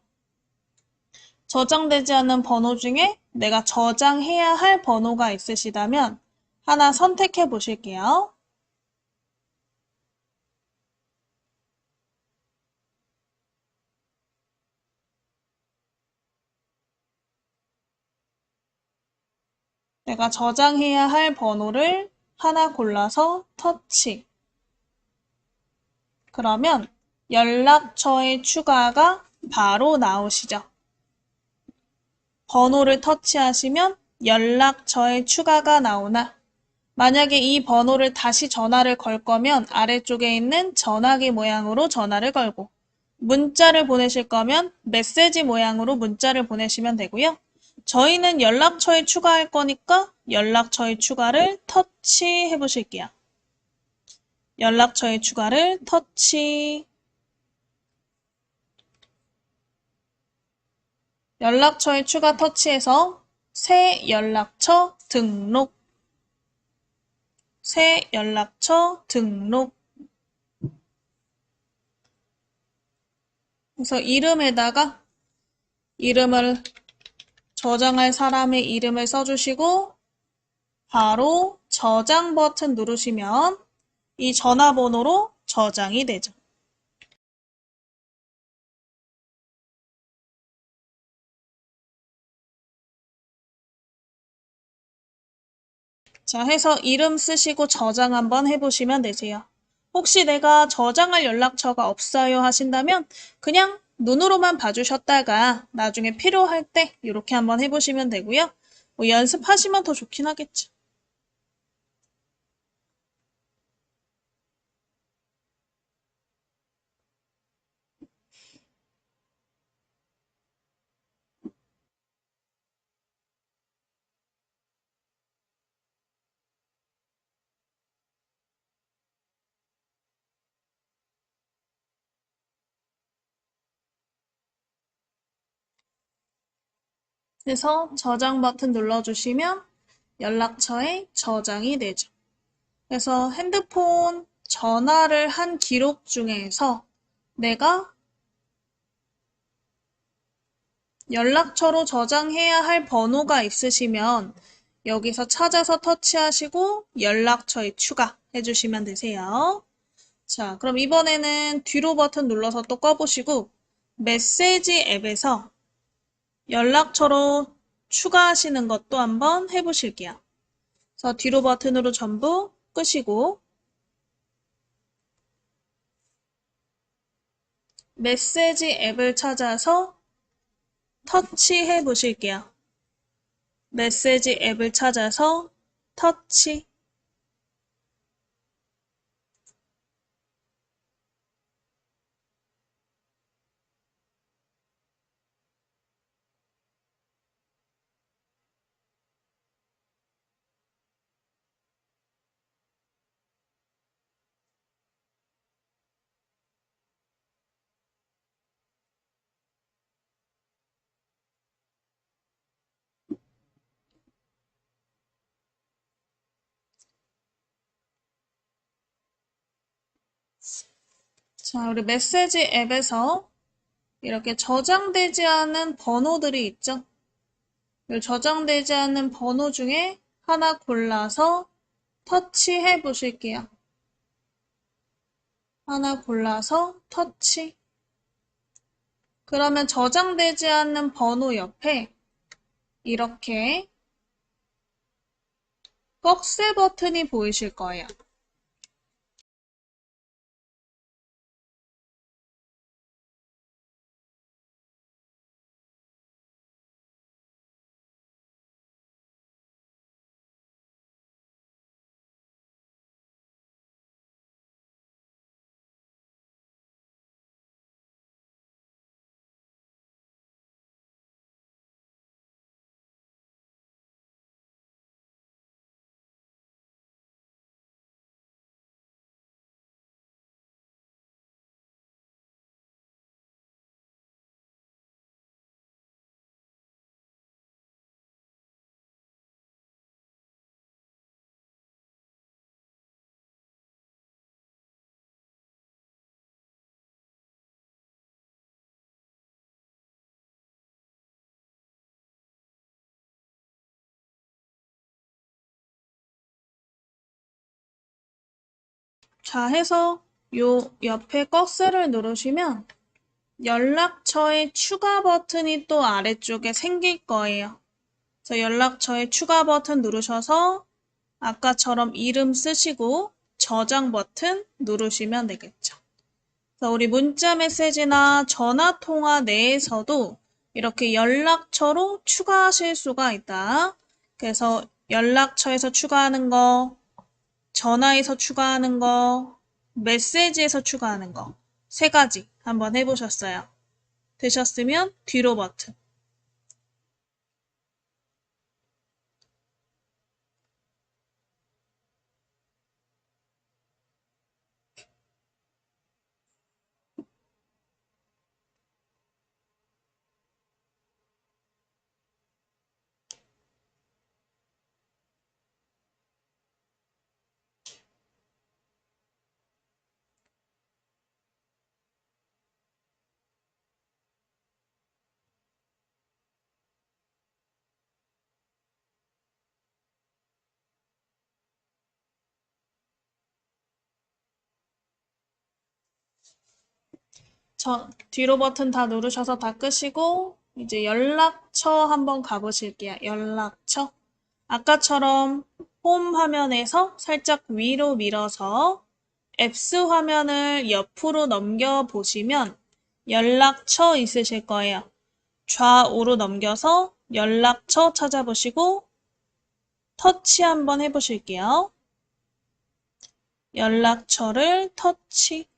저장되지 않는 번호 중에 내가 저장해야 할 번호가 있으시다면 하나 선택해 보실게요. 내가 저장해야 할 번호를 하나 골라서 터치. 그러면 연락처의 추가가 바로 나오시죠. 번호를 터치하시면 연락처의 추가가 나오나 만약에 이 번호를 다시 전화를 걸 거면 아래쪽에 있는 전화기 모양으로 전화를 걸고 문자를 보내실 거면 메시지 모양으로 문자를 보내시면 되고요. 저희는 연락처에 추가할 거니까 연락처의 추가를 터치해 보실게요. 연락처의 추가를 터치. 연락처의 추가 터치해서 새 연락처 등록. 새 연락처 등록. 그래서 이름에다가 이름을 저장할 사람의 이름을 써주시고 바로 저장 버튼 누르시면 이 전화번호로 저장이 되죠. 자, 해서 이름 쓰시고 저장 한번 해보시면 되세요. 혹시 내가 저장할 연락처가 없어요 하신다면 그냥 눈으로만 봐주셨다가 나중에 필요할 때 이렇게 한번 해보시면 되고요. 뭐 연습하시면 더 좋긴 하겠죠. 그래서 저장 버튼 눌러주시면 연락처에 저장이 되죠. 그래서 핸드폰 전화를 한 기록 중에서 내가 연락처로 저장해야 할 번호가 있으시면 여기서 찾아서 터치하시고 연락처에 추가해 주시면 되세요. 자, 그럼 이번에는 뒤로 버튼 눌러서 또 꺼보시고 메시지 앱에서 연락처로 추가하시는 것도 한번 해보실게요. 그래서 뒤로 버튼으로 전부 끄시고 메시지 앱을 찾아서 터치해 보실게요. 메시지 앱을 찾아서 터치. 자, 우리 메시지 앱에서 이렇게 저장되지 않은 번호들이 있죠? 이 저장되지 않은 번호 중에 하나 골라서 터치해 보실게요. 하나 골라서 터치. 그러면 저장되지 않는 번호 옆에 이렇게 꺽쇠 버튼이 보이실 거예요. 자, 해서 요 옆에 꺽쇠를 누르시면 연락처에 추가 버튼이 또 아래쪽에 생길 거예요. 그래서 연락처에 추가 버튼 누르셔서 아까처럼 이름 쓰시고 저장 버튼 누르시면 되겠죠. 그래서 우리 문자 메시지나 전화 통화 내에서도 이렇게 연락처로 추가하실 수가 있다. 그래서 연락처에서 추가하는 거, 전화에서 추가하는 거, 메시지에서 추가하는 거, 세 가지 한번 해보셨어요. 되셨으면 뒤로 버튼. 뒤로 버튼 다 누르셔서 다 끄시고 이제 연락처 한번 가보실게요. 연락처. 아까처럼 홈 화면에서 살짝 위로 밀어서 앱스 화면을 옆으로 넘겨 보시면 연락처 있으실 거예요. 좌우로 넘겨서 연락처 찾아보시고 터치 한번 해보실게요. 연락처를 터치.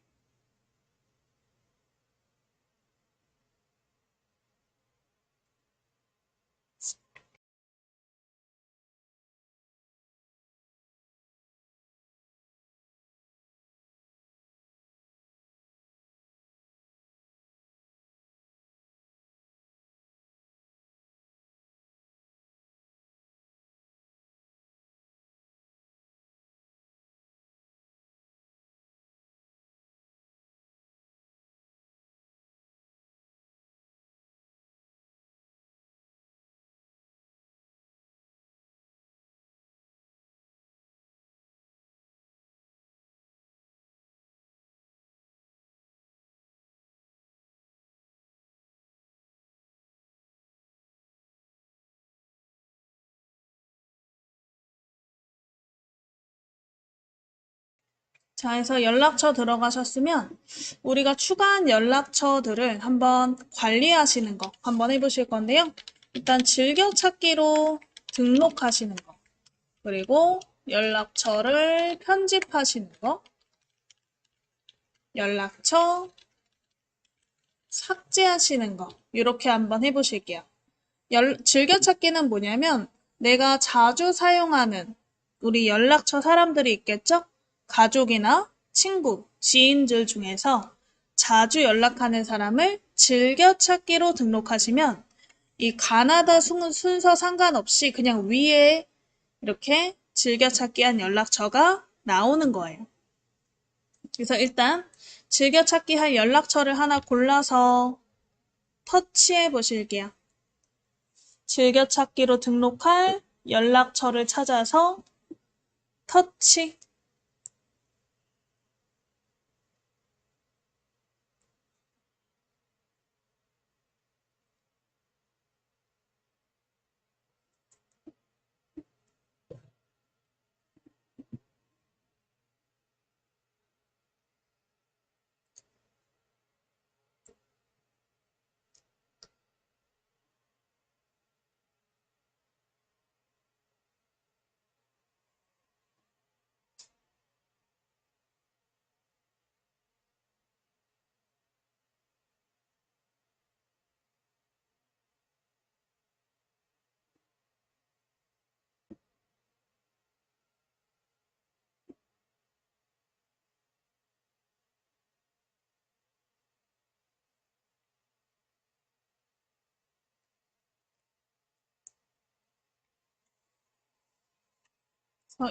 자, 해서 연락처 들어가셨으면 우리가 추가한 연락처들을 한번 관리하시는 거 한번 해보실 건데요. 일단 즐겨찾기로 등록하시는 거, 그리고 연락처를 편집하시는 거, 연락처 삭제하시는 거, 이렇게 한번 해보실게요. 즐겨찾기는 뭐냐면 내가 자주 사용하는 우리 연락처 사람들이 있겠죠? 가족이나 친구, 지인들 중에서 자주 연락하는 사람을 즐겨찾기로 등록하시면 이 가나다 순서 상관없이 그냥 위에 이렇게 즐겨찾기 한 연락처가 나오는 거예요. 그래서 일단 즐겨찾기 할 연락처를 하나 골라서 터치해 보실게요. 즐겨찾기로 등록할 연락처를 찾아서 터치.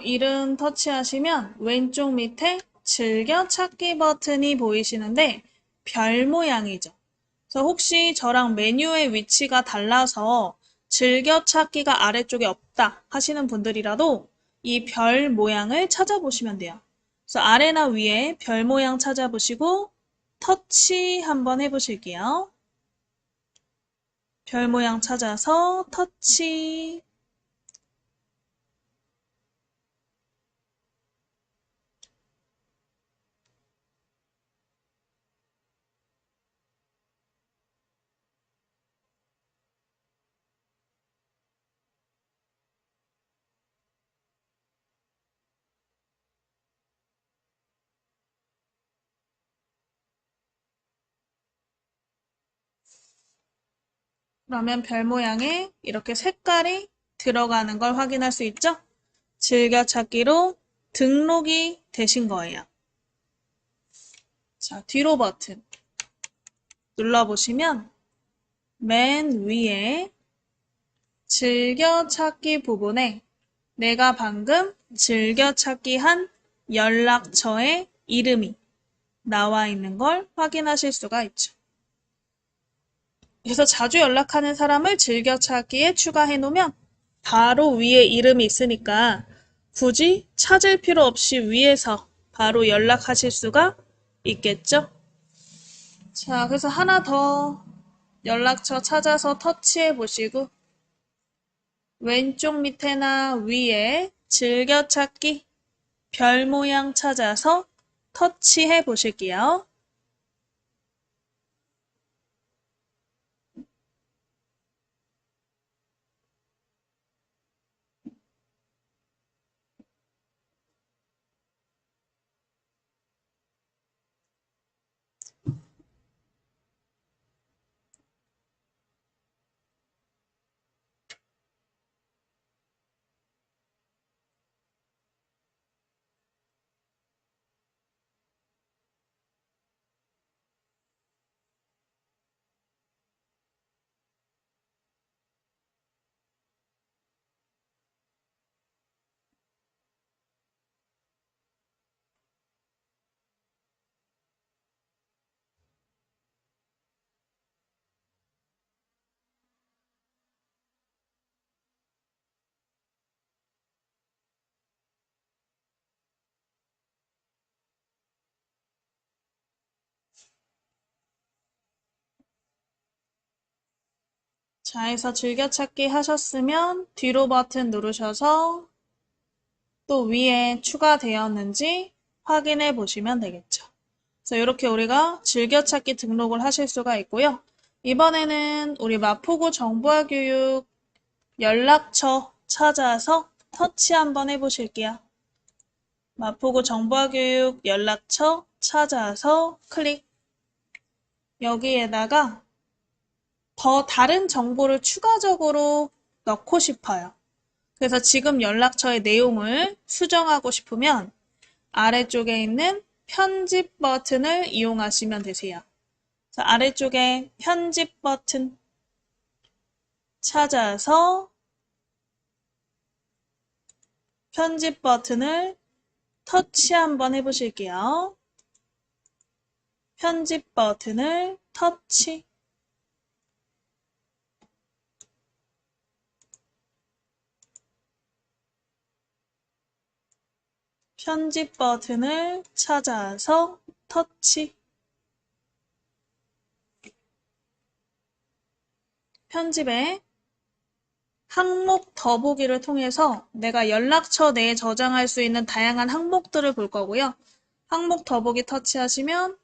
이름 터치하시면 왼쪽 밑에 즐겨찾기 버튼이 보이시는데 별 모양이죠. 그래서 혹시 저랑 메뉴의 위치가 달라서 즐겨찾기가 아래쪽에 없다 하시는 분들이라도 이 별 모양을 찾아보시면 돼요. 그래서 아래나 위에 별 모양 찾아보시고 터치 한번 해보실게요. 별 모양 찾아서 터치. 그러면 별 모양에 이렇게 색깔이 들어가는 걸 확인할 수 있죠? 즐겨찾기로 등록이 되신 거예요. 자, 뒤로 버튼 눌러보시면 맨 위에 즐겨찾기 부분에 내가 방금 즐겨찾기 한 연락처의 이름이 나와 있는 걸 확인하실 수가 있죠. 그래서 자주 연락하는 사람을 즐겨찾기에 추가해 놓으면 바로 위에 이름이 있으니까 굳이 찾을 필요 없이 위에서 바로 연락하실 수가 있겠죠? 자, 그래서 하나 더 연락처 찾아서 터치해 보시고 왼쪽 밑에나 위에 즐겨찾기 별 모양 찾아서 터치해 보실게요. 자, 해서 즐겨찾기 하셨으면 뒤로 버튼 누르셔서 또 위에 추가되었는지 확인해 보시면 되겠죠. 그래서 이렇게 우리가 즐겨찾기 등록을 하실 수가 있고요. 이번에는 우리 마포구 정보화교육 연락처 찾아서 터치 한번 해보실게요. 마포구 정보화교육 연락처 찾아서 클릭. 여기에다가 더 다른 정보를 추가적으로 넣고 싶어요. 그래서 지금 연락처의 내용을 수정하고 싶으면 아래쪽에 있는 편집 버튼을 이용하시면 되세요. 자, 아래쪽에 편집 버튼 찾아서 편집 버튼을 터치 한번 해보실게요. 편집 버튼을 터치. 편집 버튼을 찾아서 터치. 편집에 항목 더보기를 통해서 내가 연락처 내에 저장할 수 있는 다양한 항목들을 볼 거고요. 항목 더보기 터치하시면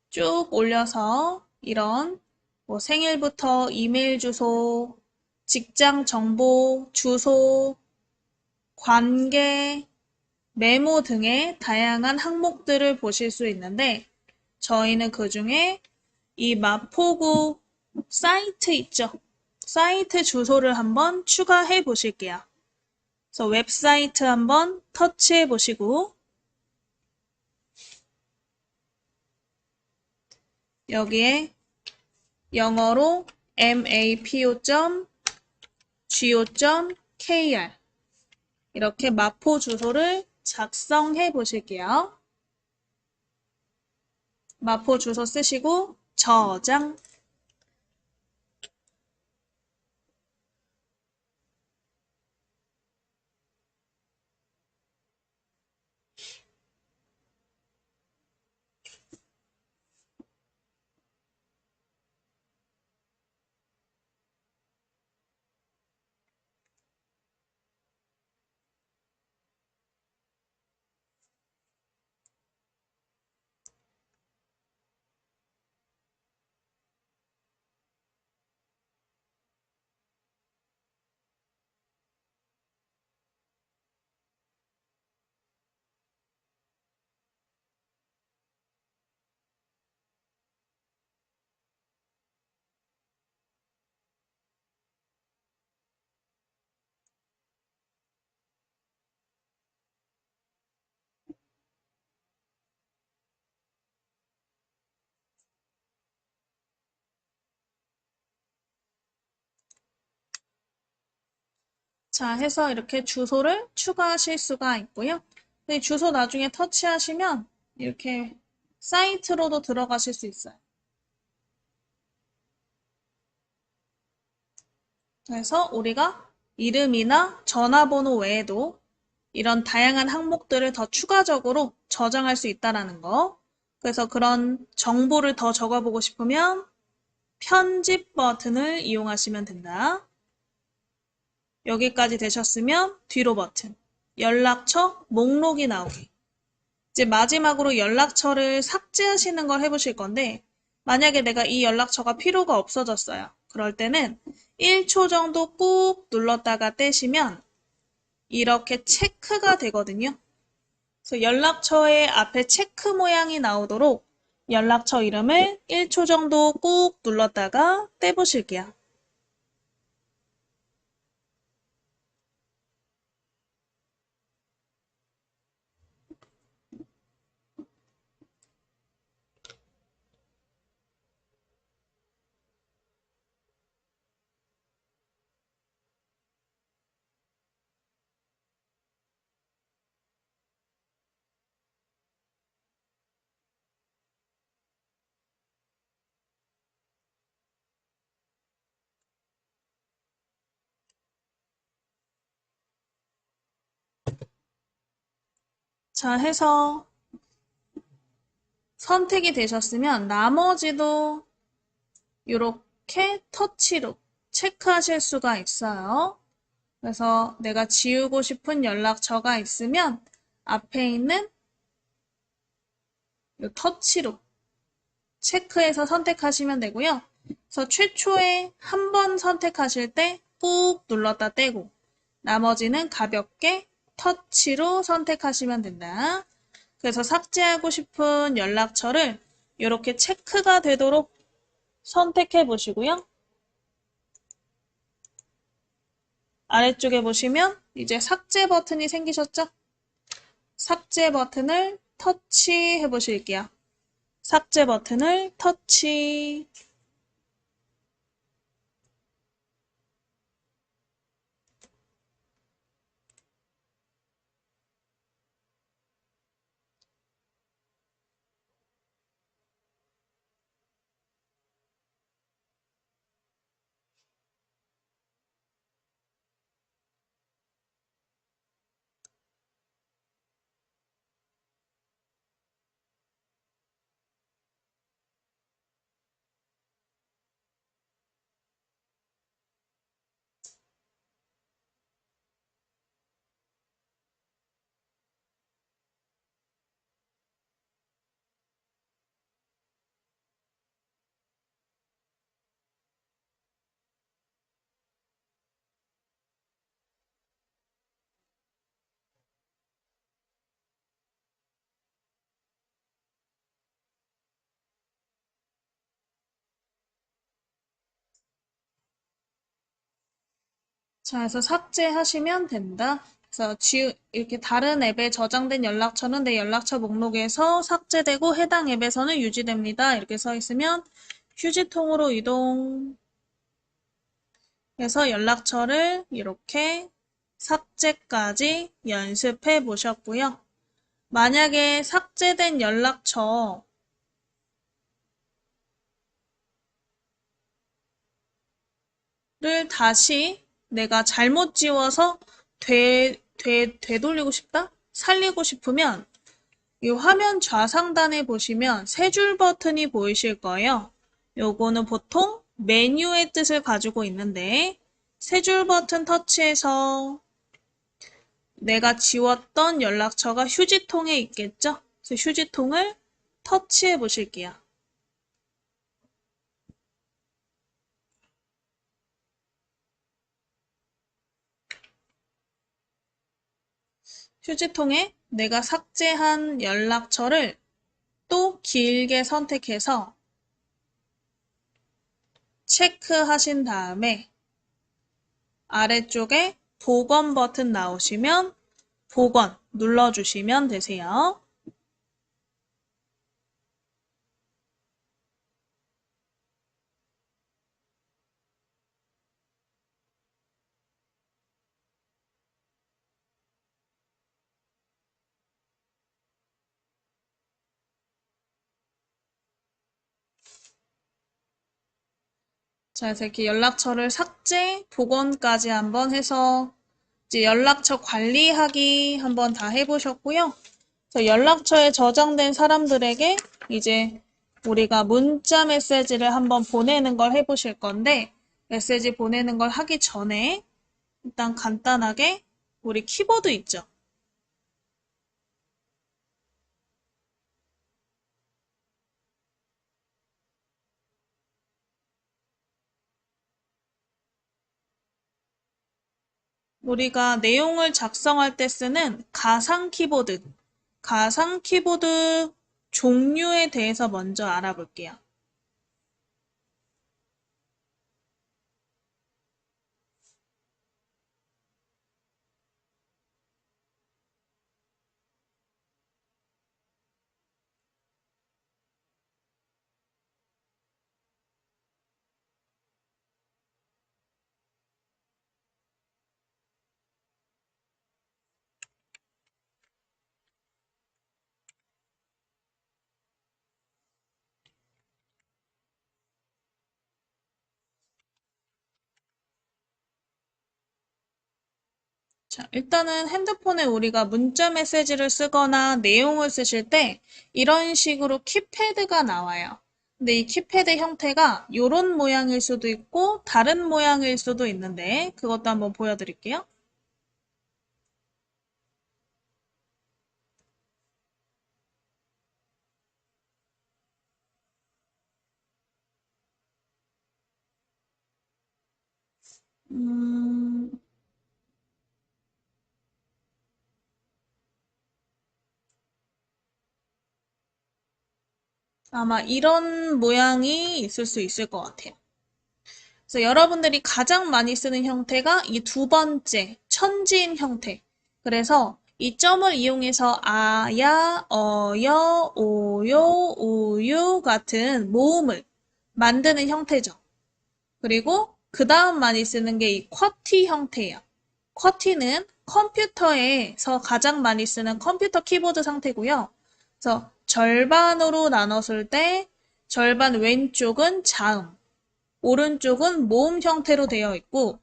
쭉 올려서 이런 뭐 생일부터 이메일 주소, 직장 정보, 주소, 관계, 메모 등의 다양한 항목들을 보실 수 있는데 저희는 그 중에 이 마포구 사이트 있죠? 사이트 주소를 한번 추가해 보실게요. 그래서 웹사이트 한번 터치해 보시고 여기에 영어로 mapo.go.kr 이렇게 마포 주소를 작성해 보실게요. 마포 주소 쓰시고 저장. 자, 해서 이렇게 주소를 추가하실 수가 있고요. 이 주소 나중에 터치하시면 이렇게 사이트로도 들어가실 수 있어요. 그래서 우리가 이름이나 전화번호 외에도 이런 다양한 항목들을 더 추가적으로 저장할 수 있다는 거. 그래서 그런 정보를 더 적어보고 싶으면 편집 버튼을 이용하시면 된다. 여기까지 되셨으면 뒤로 버튼, 연락처 목록이 나오기. 이제 마지막으로 연락처를 삭제하시는 걸 해보실 건데 만약에 내가 이 연락처가 필요가 없어졌어요. 그럴 때는 1초 정도 꾹 눌렀다가 떼시면 이렇게 체크가 되거든요. 그래서 연락처의 앞에 체크 모양이 나오도록 연락처 이름을 1초 정도 꾹 눌렀다가 떼보실게요. 자, 해서 선택이 되셨으면 나머지도 이렇게 터치로 체크하실 수가 있어요. 그래서 내가 지우고 싶은 연락처가 있으면 앞에 있는 이 터치로 체크해서 선택하시면 되고요. 그래서 최초에 한 번 선택하실 때 꾹 눌렀다 떼고 나머지는 가볍게 터치로 선택하시면 된다. 그래서 삭제하고 싶은 연락처를 이렇게 체크가 되도록 선택해 보시고요. 아래쪽에 보시면 이제 삭제 버튼이 생기셨죠? 삭제 버튼을 터치해 보실게요. 삭제 버튼을 터치. 자, 그래서 삭제하시면 된다. 그래서 이렇게 다른 앱에 저장된 연락처는 내 연락처 목록에서 삭제되고 해당 앱에서는 유지됩니다. 이렇게 써 있으면 휴지통으로 이동. 해서 연락처를 이렇게 삭제까지 연습해 보셨고요. 만약에 삭제된 연락처를 다시 내가 잘못 지워서 되돌리고 싶다? 살리고 싶으면 이 화면 좌상단에 보시면 세 줄 버튼이 보이실 거예요. 요거는 보통 메뉴의 뜻을 가지고 있는데 세 줄 버튼 터치해서 내가 지웠던 연락처가 휴지통에 있겠죠? 그래서 휴지통을 터치해 보실게요. 휴지통에 내가 삭제한 연락처를 또 길게 선택해서 체크하신 다음에 아래쪽에 복원 버튼 나오시면 복원 눌러주시면 되세요. 자, 그래서 이렇게 연락처를 삭제, 복원까지 한번 해서 이제 연락처 관리하기 한번 다 해보셨고요. 그래서 연락처에 저장된 사람들에게 이제 우리가 문자 메시지를 한번 보내는 걸 해보실 건데 메시지 보내는 걸 하기 전에 일단 간단하게 우리 키보드 있죠? 우리가 내용을 작성할 때 쓰는 가상 키보드 종류에 대해서 먼저 알아볼게요. 자, 일단은 핸드폰에 우리가 문자 메시지를 쓰거나 내용을 쓰실 때 이런 식으로 키패드가 나와요. 근데 이 키패드 형태가 이런 모양일 수도 있고 다른 모양일 수도 있는데 그것도 한번 보여드릴게요. 음, 아마 이런 모양이 있을 수 있을 것 같아요. 그래서 여러분들이 가장 많이 쓰는 형태가 이 두 번째, 천지인 형태. 그래서 이 점을 이용해서 아야, 어여, 오요, 우유 같은 모음을 만드는 형태죠. 그리고 그 다음 많이 쓰는 게 이 쿼티 형태예요. 쿼티는 컴퓨터에서 가장 많이 쓰는 컴퓨터 키보드 상태고요. 그래서 절반으로 나눴을 때 절반 왼쪽은 자음, 오른쪽은 모음 형태로 되어 있고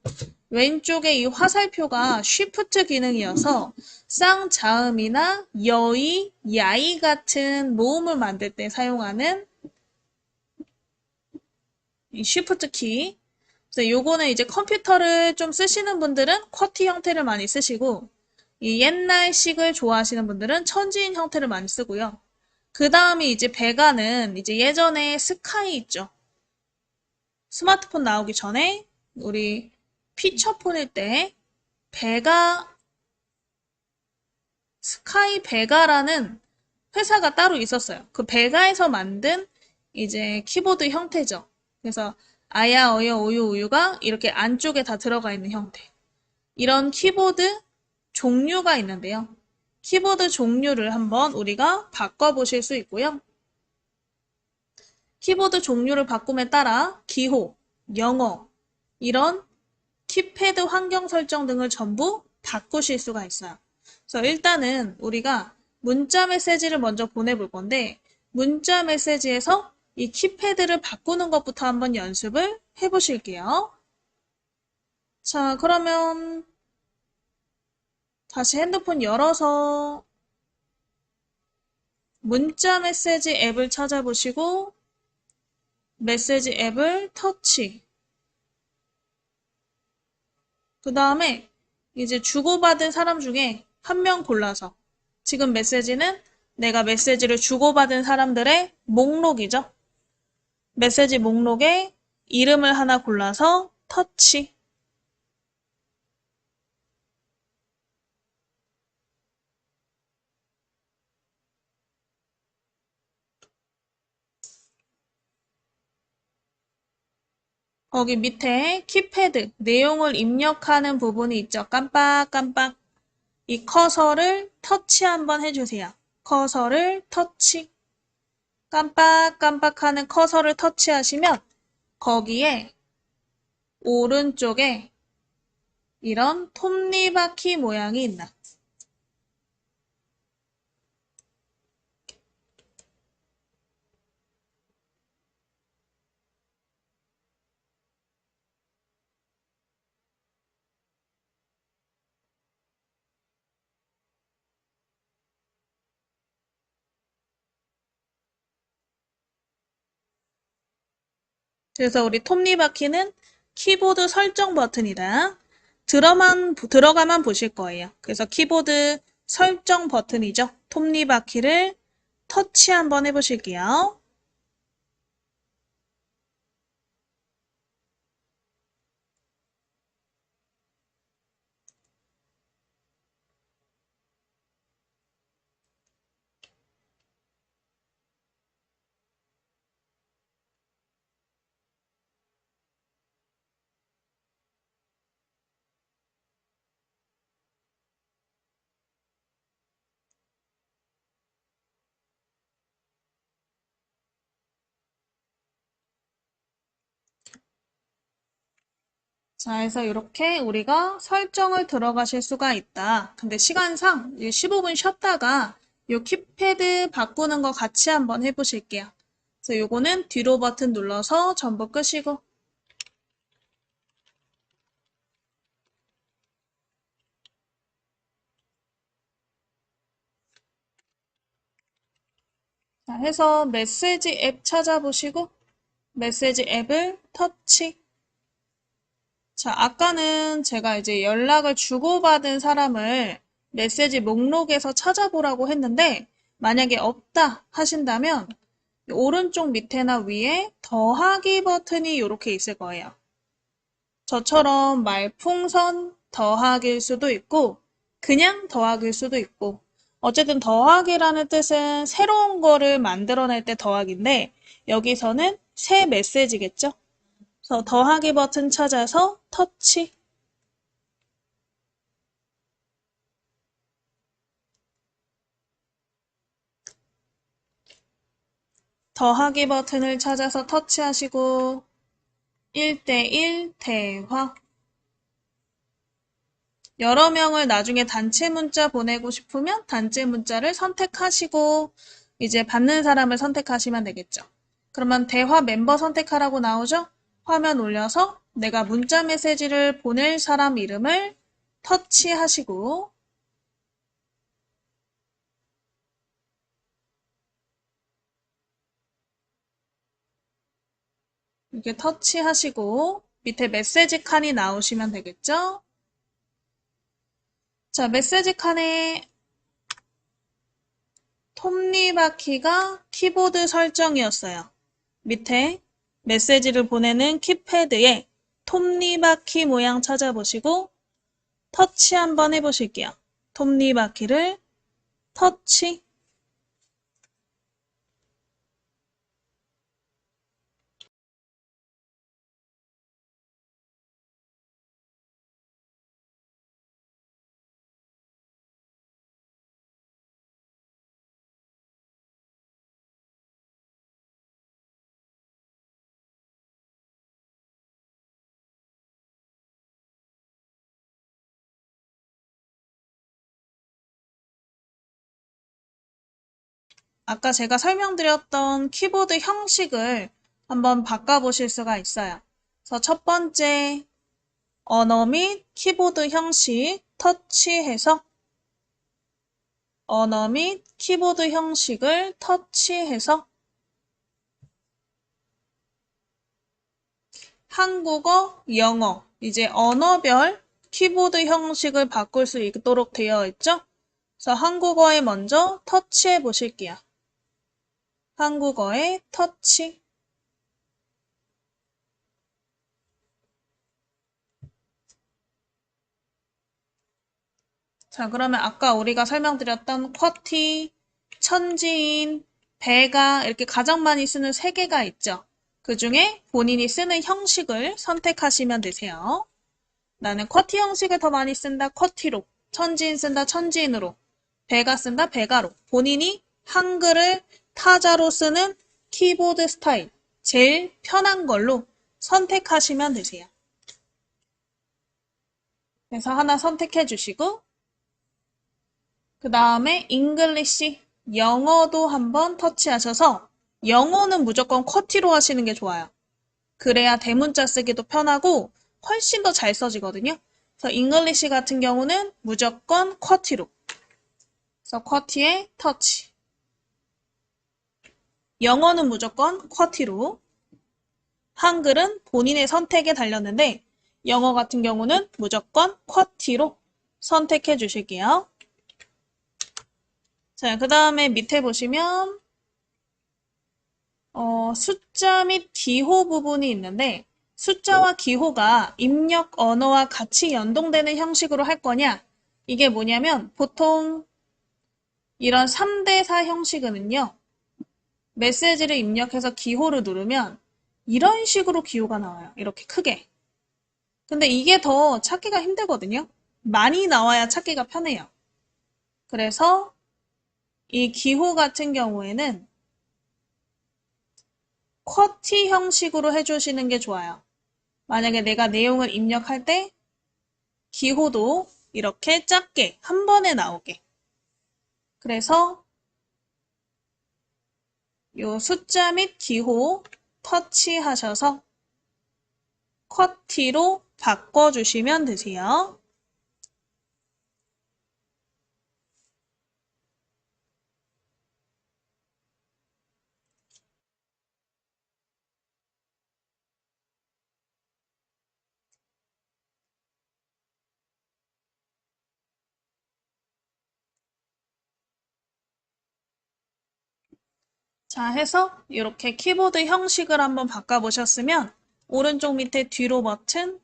왼쪽에 이 화살표가 쉬프트 기능이어서 쌍자음이나 여이, 야이 같은 모음을 만들 때 사용하는 이 쉬프트 키. 그래서 요거는 이제 컴퓨터를 좀 쓰시는 분들은 쿼티 형태를 많이 쓰시고 이 옛날식을 좋아하시는 분들은 천지인 형태를 많이 쓰고요. 그 다음이 이제 베가는 이제 예전에 스카이 있죠. 스마트폰 나오기 전에 우리 피처폰일 때 베가, 스카이 베가라는 회사가 따로 있었어요. 그 베가에서 만든 이제 키보드 형태죠. 그래서 아야, 어여, 오유, 우유가 이렇게 안쪽에 다 들어가 있는 형태. 이런 키보드 종류가 있는데요. 키보드 종류를 한번 우리가 바꿔보실 수 있고요. 키보드 종류를 바꿈에 따라 기호, 영어, 이런 키패드 환경 설정 등을 전부 바꾸실 수가 있어요. 그래서 일단은 우리가 문자 메시지를 먼저 보내볼 건데 문자 메시지에서 이 키패드를 바꾸는 것부터 한번 연습을 해보실게요. 자, 그러면 다시 핸드폰 열어서 문자 메시지 앱을 찾아보시고 메시지 앱을 터치. 그 다음에 이제 주고받은 사람 중에 한 명 골라서 지금 메시지는 내가 메시지를 주고받은 사람들의 목록이죠. 메시지 목록에 이름을 하나 골라서 터치. 거기 밑에 키패드, 내용을 입력하는 부분이 있죠. 깜빡깜빡. 이 커서를 터치 한번 해주세요. 커서를 터치. 깜빡깜빡하는 커서를 터치하시면 거기에 오른쪽에 이런 톱니바퀴 모양이 있나. 그래서 우리 톱니바퀴는 키보드 설정 버튼이다. 들어가만 보실 거예요. 그래서 키보드 설정 버튼이죠. 톱니바퀴를 터치 한번 해보실게요. 자, 그래서 이렇게 우리가 설정을 들어가실 수가 있다. 근데 시간상 15분 쉬었다가 이 키패드 바꾸는 거 같이 한번 해보실게요. 그래서 요거는 뒤로 버튼 눌러서 전부 끄시고 자, 해서 메시지 앱 찾아보시고 메시지 앱을 터치. 자, 아까는 제가 이제 연락을 주고받은 사람을 메시지 목록에서 찾아보라고 했는데 만약에 없다 하신다면 오른쪽 밑에나 위에 더하기 버튼이 이렇게 있을 거예요. 저처럼 말풍선 더하기일 수도 있고 그냥 더하기일 수도 있고 어쨌든 더하기라는 뜻은 새로운 거를 만들어낼 때 더하기인데 여기서는 새 메시지겠죠? 그래서 더하기 버튼 찾아서 터치. 더하기 버튼을 찾아서 터치하시고 1대1 대화. 여러 명을 나중에 단체 문자 보내고 싶으면 단체 문자를 선택하시고 이제 받는 사람을 선택하시면 되겠죠. 그러면 대화 멤버 선택하라고 나오죠? 화면 올려서 내가 문자 메시지를 보낼 사람 이름을 터치하시고 이렇게 터치하시고 밑에 메시지 칸이 나오시면 되겠죠? 자, 메시지 칸에 톱니바퀴가 키보드 설정이었어요. 밑에 메시지를 보내는 키패드에 톱니바퀴 모양 찾아보시고 터치 한번 해보실게요. 톱니바퀴를 터치. 아까 제가 설명드렸던 키보드 형식을 한번 바꿔보실 수가 있어요. 그래서 첫 번째 언어 및 키보드 형식 터치해서 언어 및 키보드 형식을 터치해서 한국어, 영어 이제 언어별 키보드 형식을 바꿀 수 있도록 되어 있죠? 그래서 한국어에 먼저 터치해 보실게요. 한국어에 터치. 자, 그러면 아까 우리가 설명드렸던 쿼티, 천지인, 배가 이렇게 가장 많이 쓰는 세 개가 있죠. 그 중에 본인이 쓰는 형식을 선택하시면 되세요. 나는 쿼티 형식을 더 많이 쓴다, 쿼티로. 천지인 쓴다, 천지인으로. 배가 쓴다, 배가로. 본인이 한글을 타자로 쓰는 키보드 스타일, 제일 편한 걸로 선택하시면 되세요. 그래서 하나 선택해 주시고 그 다음에 잉글리시, 영어도 한번 터치하셔서 영어는 무조건 쿼티로 하시는 게 좋아요. 그래야 대문자 쓰기도 편하고 훨씬 더 잘 써지거든요. 그래서 잉글리시 같은 경우는 무조건 쿼티로. 그래서 쿼티에 터치. 영어는 무조건 쿼티로. 한글은 본인의 선택에 달렸는데 영어 같은 경우는 무조건 쿼티로 선택해 주실게요. 자, 그 다음에 밑에 보시면 숫자 및 기호 부분이 있는데 숫자와 기호가 입력 언어와 같이 연동되는 형식으로 할 거냐? 이게 뭐냐면 보통 이런 3대4 형식은요. 메시지를 입력해서 기호를 누르면 이런 식으로 기호가 나와요. 이렇게 크게. 근데 이게 더 찾기가 힘들거든요. 많이 나와야 찾기가 편해요. 그래서 이 기호 같은 경우에는 쿼티 형식으로 해주시는 게 좋아요. 만약에 내가 내용을 입력할 때 기호도 이렇게 작게 한 번에 나오게. 그래서 요 숫자 및 기호 터치하셔서 쿼티로 바꿔주시면 되세요. 자, 해서 이렇게 키보드 형식을 한번 바꿔보셨으면 오른쪽 밑에 뒤로 버튼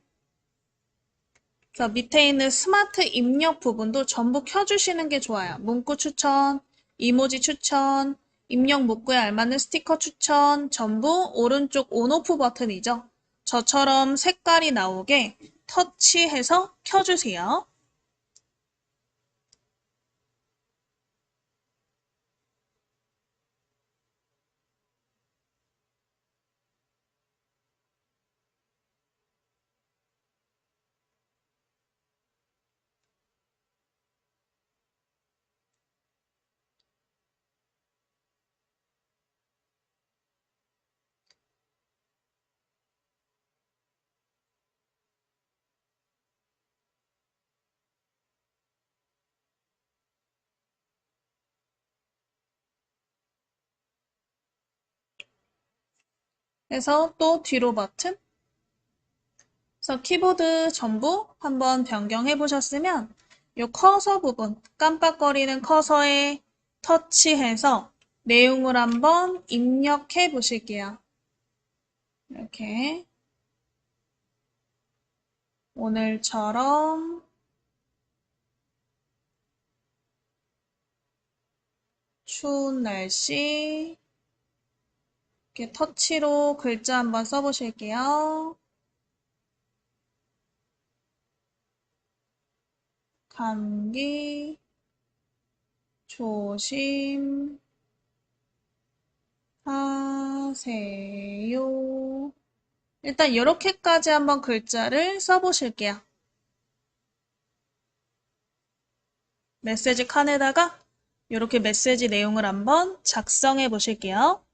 그래서 밑에 있는 스마트 입력 부분도 전부 켜주시는 게 좋아요. 문구 추천, 이모지 추천, 입력 문구에 알맞는 스티커 추천, 전부 오른쪽 온오프 버튼이죠. 저처럼 색깔이 나오게 터치해서 켜주세요. 그래서 또 뒤로 버튼. 그래서 키보드 전부 한번 변경해 보셨으면 이 커서 부분, 깜빡거리는 커서에 터치해서 내용을 한번 입력해 보실게요. 이렇게 오늘처럼 추운 날씨 이렇게 터치로 글자 한번 써보실게요. 감기 조심하세요. 일단 이렇게까지 한번 글자를 써보실게요. 메시지 칸에다가 이렇게 메시지 내용을 한번 작성해 보실게요.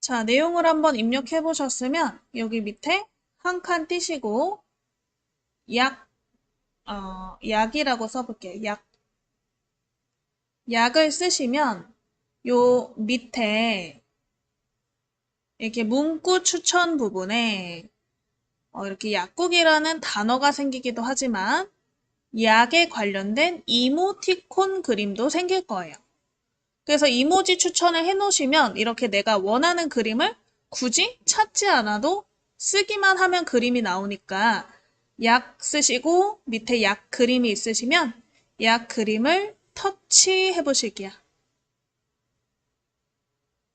자, 내용을 한번 입력해 보셨으면 여기 밑에 한 칸 띄시고 약, 약이라고 써볼게요. 약을 쓰시면 요 밑에 이렇게 문구 추천 부분에 이렇게 약국이라는 단어가 생기기도 하지만 약에 관련된 이모티콘 그림도 생길 거예요. 그래서 이모지 추천을 해놓으시면 이렇게 내가 원하는 그림을 굳이 찾지 않아도 쓰기만 하면 그림이 나오니까 약 쓰시고 밑에 약 그림이 있으시면 약 그림을 터치해 보실게요.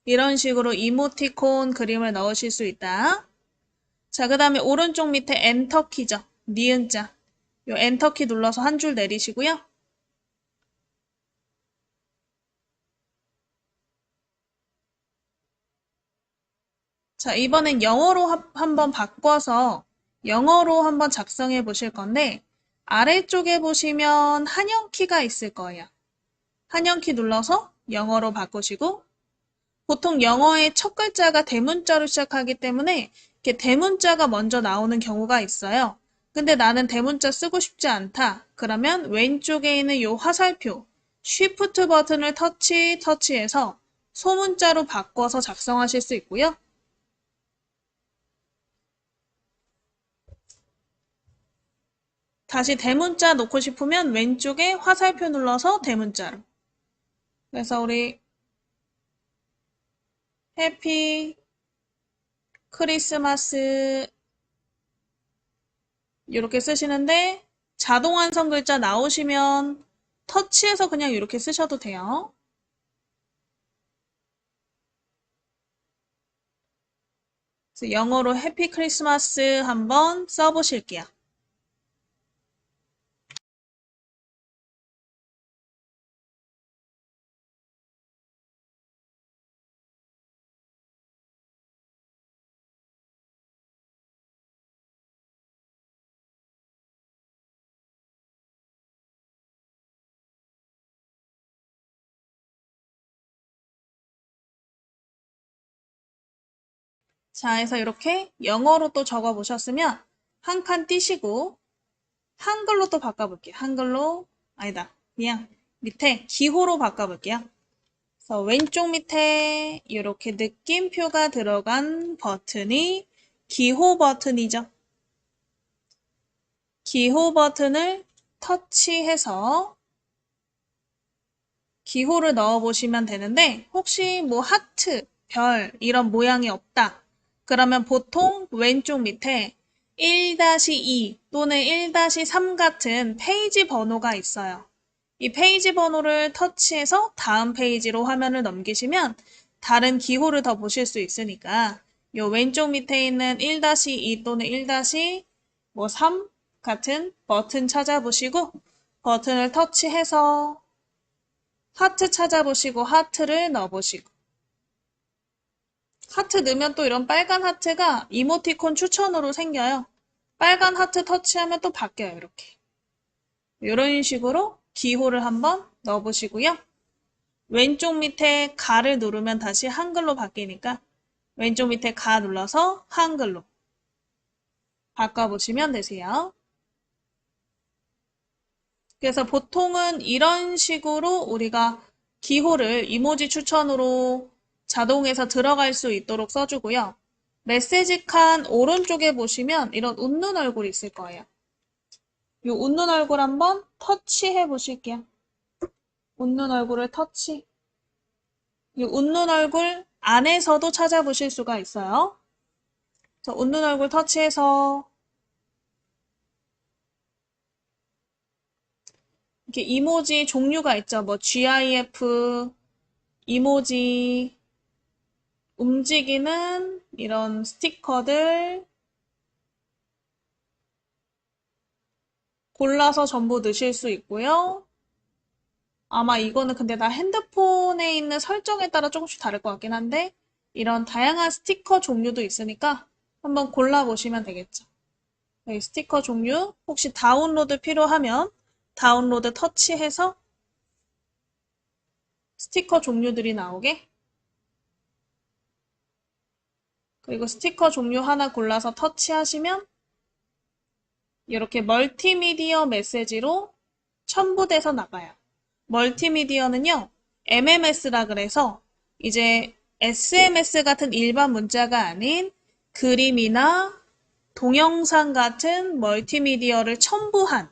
이런 식으로 이모티콘 그림을 넣으실 수 있다. 자, 그 다음에 오른쪽 밑에 엔터 키죠. 니은자. 요 엔터 키 눌러서 한 줄 내리시고요. 자, 이번엔 영어로 한번 바꿔서 영어로 한번 작성해 보실 건데 아래쪽에 보시면 한영키가 있을 거예요. 한영키 눌러서 영어로 바꾸시고 보통 영어의 첫 글자가 대문자로 시작하기 때문에 이렇게 대문자가 먼저 나오는 경우가 있어요. 근데 나는 대문자 쓰고 싶지 않다. 그러면 왼쪽에 있는 이 화살표 Shift 버튼을 터치해서 소문자로 바꿔서 작성하실 수 있고요. 다시 대문자 놓고 싶으면 왼쪽에 화살표 눌러서 대문자로. 그래서 우리 해피 크리스마스 이렇게 쓰시는데 자동 완성 글자 나오시면 터치해서 그냥 이렇게 쓰셔도 돼요. 그래서 영어로 해피 크리스마스 한번 써보실게요. 자, 해서 이렇게 영어로 또 적어보셨으면 한 칸 띄시고 한글로 또 바꿔볼게요. 한글로, 아니다. 그냥 밑에 기호로 바꿔볼게요. 그래서 왼쪽 밑에 이렇게 느낌표가 들어간 버튼이 기호 버튼이죠. 기호 버튼을 터치해서 기호를 넣어보시면 되는데 혹시 뭐 하트, 별 이런 모양이 없다. 그러면 보통 왼쪽 밑에 1-2 또는 1-3 같은 페이지 번호가 있어요. 이 페이지 번호를 터치해서 다음 페이지로 화면을 넘기시면 다른 기호를 더 보실 수 있으니까 이 왼쪽 밑에 있는 1-2 또는 1-3 같은 버튼 찾아보시고 버튼을 터치해서 하트 찾아보시고 하트를 넣어보시고 하트 넣으면 또 이런 빨간 하트가 이모티콘 추천으로 생겨요. 빨간 하트 터치하면 또 바뀌어요. 이렇게. 이런 식으로 기호를 한번 넣어보시고요. 왼쪽 밑에 가를 누르면 다시 한글로 바뀌니까 왼쪽 밑에 가 눌러서 한글로 바꿔보시면 되세요. 그래서 보통은 이런 식으로 우리가 기호를 이모지 추천으로 자동에서 들어갈 수 있도록 써주고요. 메시지 칸 오른쪽에 보시면 이런 웃는 얼굴이 있을 거예요. 이 웃는 얼굴 한번 터치해 보실게요. 웃는 얼굴을 터치. 이 웃는 얼굴 안에서도 찾아보실 수가 있어요. 그래서 웃는 얼굴 터치해서 이렇게 이모지 종류가 있죠. 뭐 GIF, 이모지, 움직이는 이런 스티커들 골라서 전부 넣으실 수 있고요. 아마 이거는 근데 나 핸드폰에 있는 설정에 따라 조금씩 다를 것 같긴 한데 이런 다양한 스티커 종류도 있으니까 한번 골라보시면 되겠죠. 여기 스티커 종류 혹시 다운로드 필요하면 다운로드 터치해서 스티커 종류들이 나오게 그리고 스티커 종류 하나 골라서 터치하시면 이렇게 멀티미디어 메시지로 첨부돼서 나가요. 멀티미디어는요, MMS라 그래서 이제 SMS 같은 일반 문자가 아닌 그림이나 동영상 같은 멀티미디어를 첨부한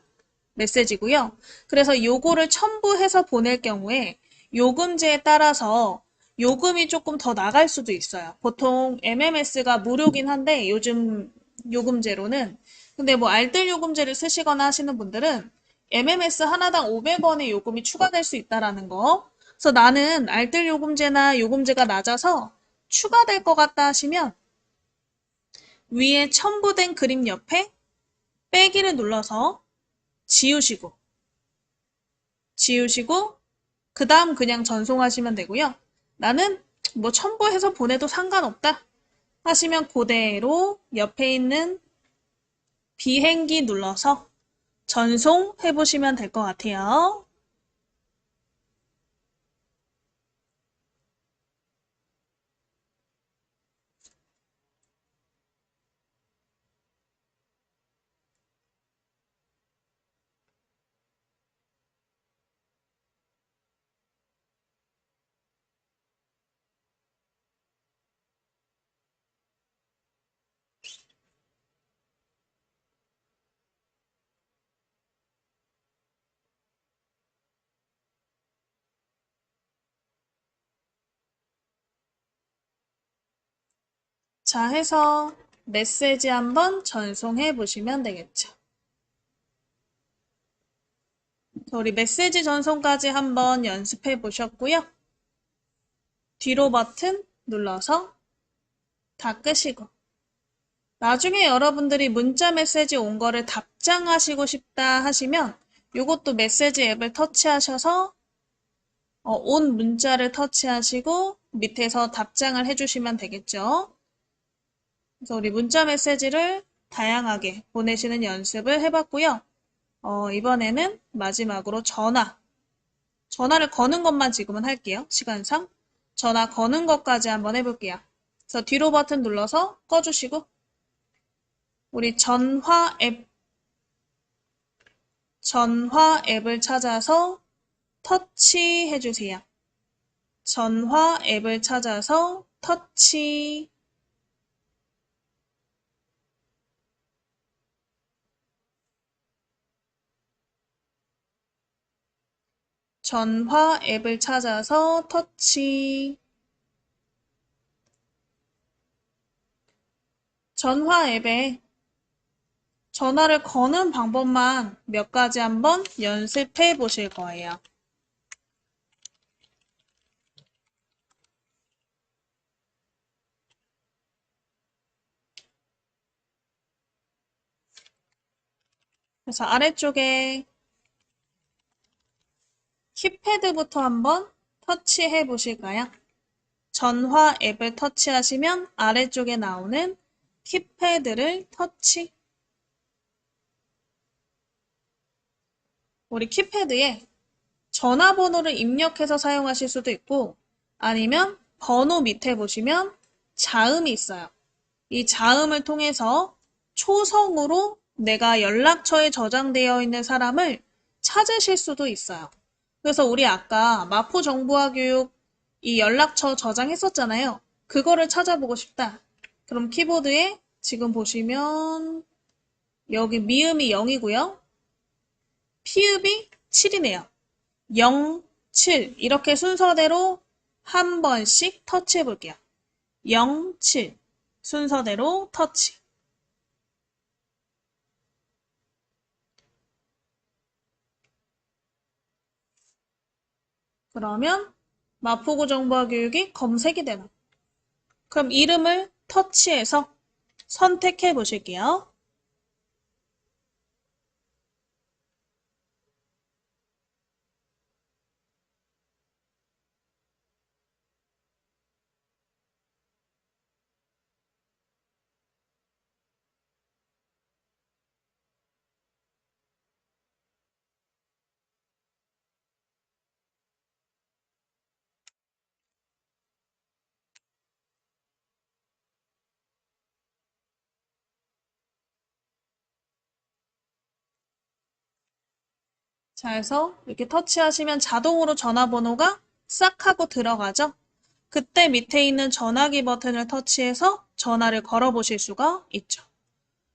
메시지고요. 그래서 요거를 첨부해서 보낼 경우에 요금제에 따라서 요금이 조금 더 나갈 수도 있어요. 보통 MMS가 무료긴 한데 요즘 요금제로는 근데 뭐 알뜰 요금제를 쓰시거나 하시는 분들은 MMS 하나당 500원의 요금이 추가될 수 있다라는 거. 그래서 나는 알뜰 요금제나 요금제가 낮아서 추가될 것 같다 하시면 위에 첨부된 그림 옆에 빼기를 눌러서 지우시고 그 다음 그냥 전송하시면 되고요. 나는 뭐 첨부해서 보내도 상관없다 하시면 그대로 옆에 있는 비행기 눌러서 전송해 보시면 될 것 같아요. 자, 해서 메시지 한번 전송해 보시면 되겠죠. 우리 메시지 전송까지 한번 연습해 보셨고요. 뒤로 버튼 눌러서 다 끄시고 나중에 여러분들이 문자 메시지 온 거를 답장하시고 싶다 하시면 이것도 메시지 앱을 터치하셔서 온 문자를 터치하시고 밑에서 답장을 해주시면 되겠죠. 그래서 우리 문자 메시지를 다양하게 보내시는 연습을 해봤고요. 이번에는 마지막으로 전화를 거는 것만 지금은 할게요. 시간상. 전화 거는 것까지 한번 해볼게요. 그래서 뒤로 버튼 눌러서 꺼주시고 우리 전화 앱을 찾아서 터치해 주세요. 전화 앱을 찾아서 터치. 전화 앱을 찾아서 터치. 전화 앱에 전화를 거는 방법만 몇 가지 한번 연습해 보실 거예요. 그래서 아래쪽에 키패드부터 한번 터치해 보실까요? 전화 앱을 터치하시면 아래쪽에 나오는 키패드를 터치. 우리 키패드에 전화번호를 입력해서 사용하실 수도 있고 아니면 번호 밑에 보시면 자음이 있어요. 이 자음을 통해서 초성으로 내가 연락처에 저장되어 있는 사람을 찾으실 수도 있어요. 그래서 우리 아까 마포정보화교육 이 연락처 저장했었잖아요. 그거를 찾아보고 싶다. 그럼 키보드에 지금 보시면 여기 미음이 0이고요. 피읍이 7이네요. 0, 7 이렇게 순서대로 한 번씩 터치해 볼게요. 0, 7 순서대로 터치. 그러면 마포구 정보화 교육이 검색이 되나? 그럼 이름을 터치해서 선택해 보실게요. 자, 해서 이렇게 터치하시면 자동으로 전화번호가 싹 하고 들어가죠. 그때 밑에 있는 전화기 버튼을 터치해서 전화를 걸어보실 수가 있죠.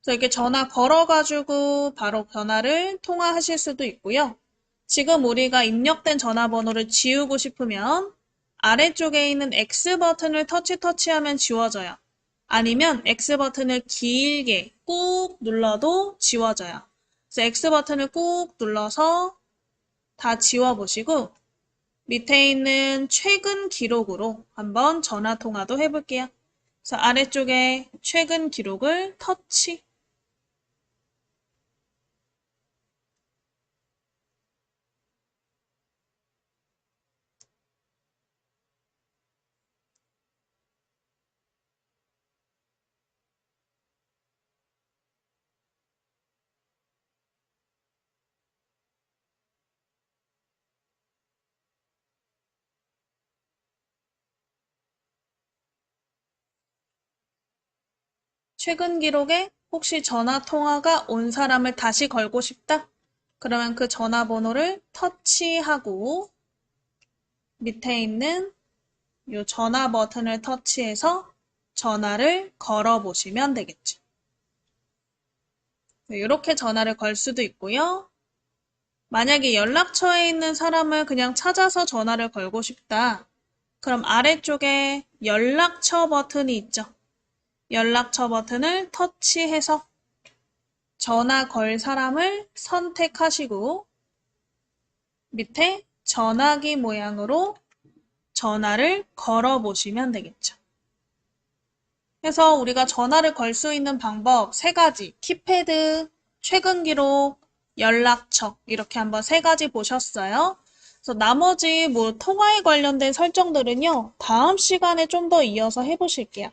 그래서 이렇게 전화 걸어가지고 바로 전화를 통화하실 수도 있고요. 지금 우리가 입력된 전화번호를 지우고 싶으면 아래쪽에 있는 X 버튼을 터치하면 지워져요. 아니면 X 버튼을 길게 꾹 눌러도 지워져요. 그래서 X 버튼을 꾹 눌러서 다 지워보시고 밑에 있는 최근 기록으로 한번 전화 통화도 해볼게요. 그래서 아래쪽에 최근 기록을 터치. 최근 기록에 혹시 전화 통화가 온 사람을 다시 걸고 싶다? 그러면 그 전화번호를 터치하고 밑에 있는 이 전화 버튼을 터치해서 전화를 걸어 보시면 되겠죠. 이렇게 전화를 걸 수도 있고요. 만약에 연락처에 있는 사람을 그냥 찾아서 전화를 걸고 싶다. 그럼 아래쪽에 연락처 버튼이 있죠. 연락처 버튼을 터치해서 전화 걸 사람을 선택하시고 밑에 전화기 모양으로 전화를 걸어 보시면 되겠죠. 그래서 우리가 전화를 걸 수 있는 방법 3가지, 키패드, 최근 기록, 연락처 이렇게 한번 3가지 보셨어요. 그래서 나머지 통화에 관련된 설정들은요, 다음 시간에 좀 더 이어서 해보실게요.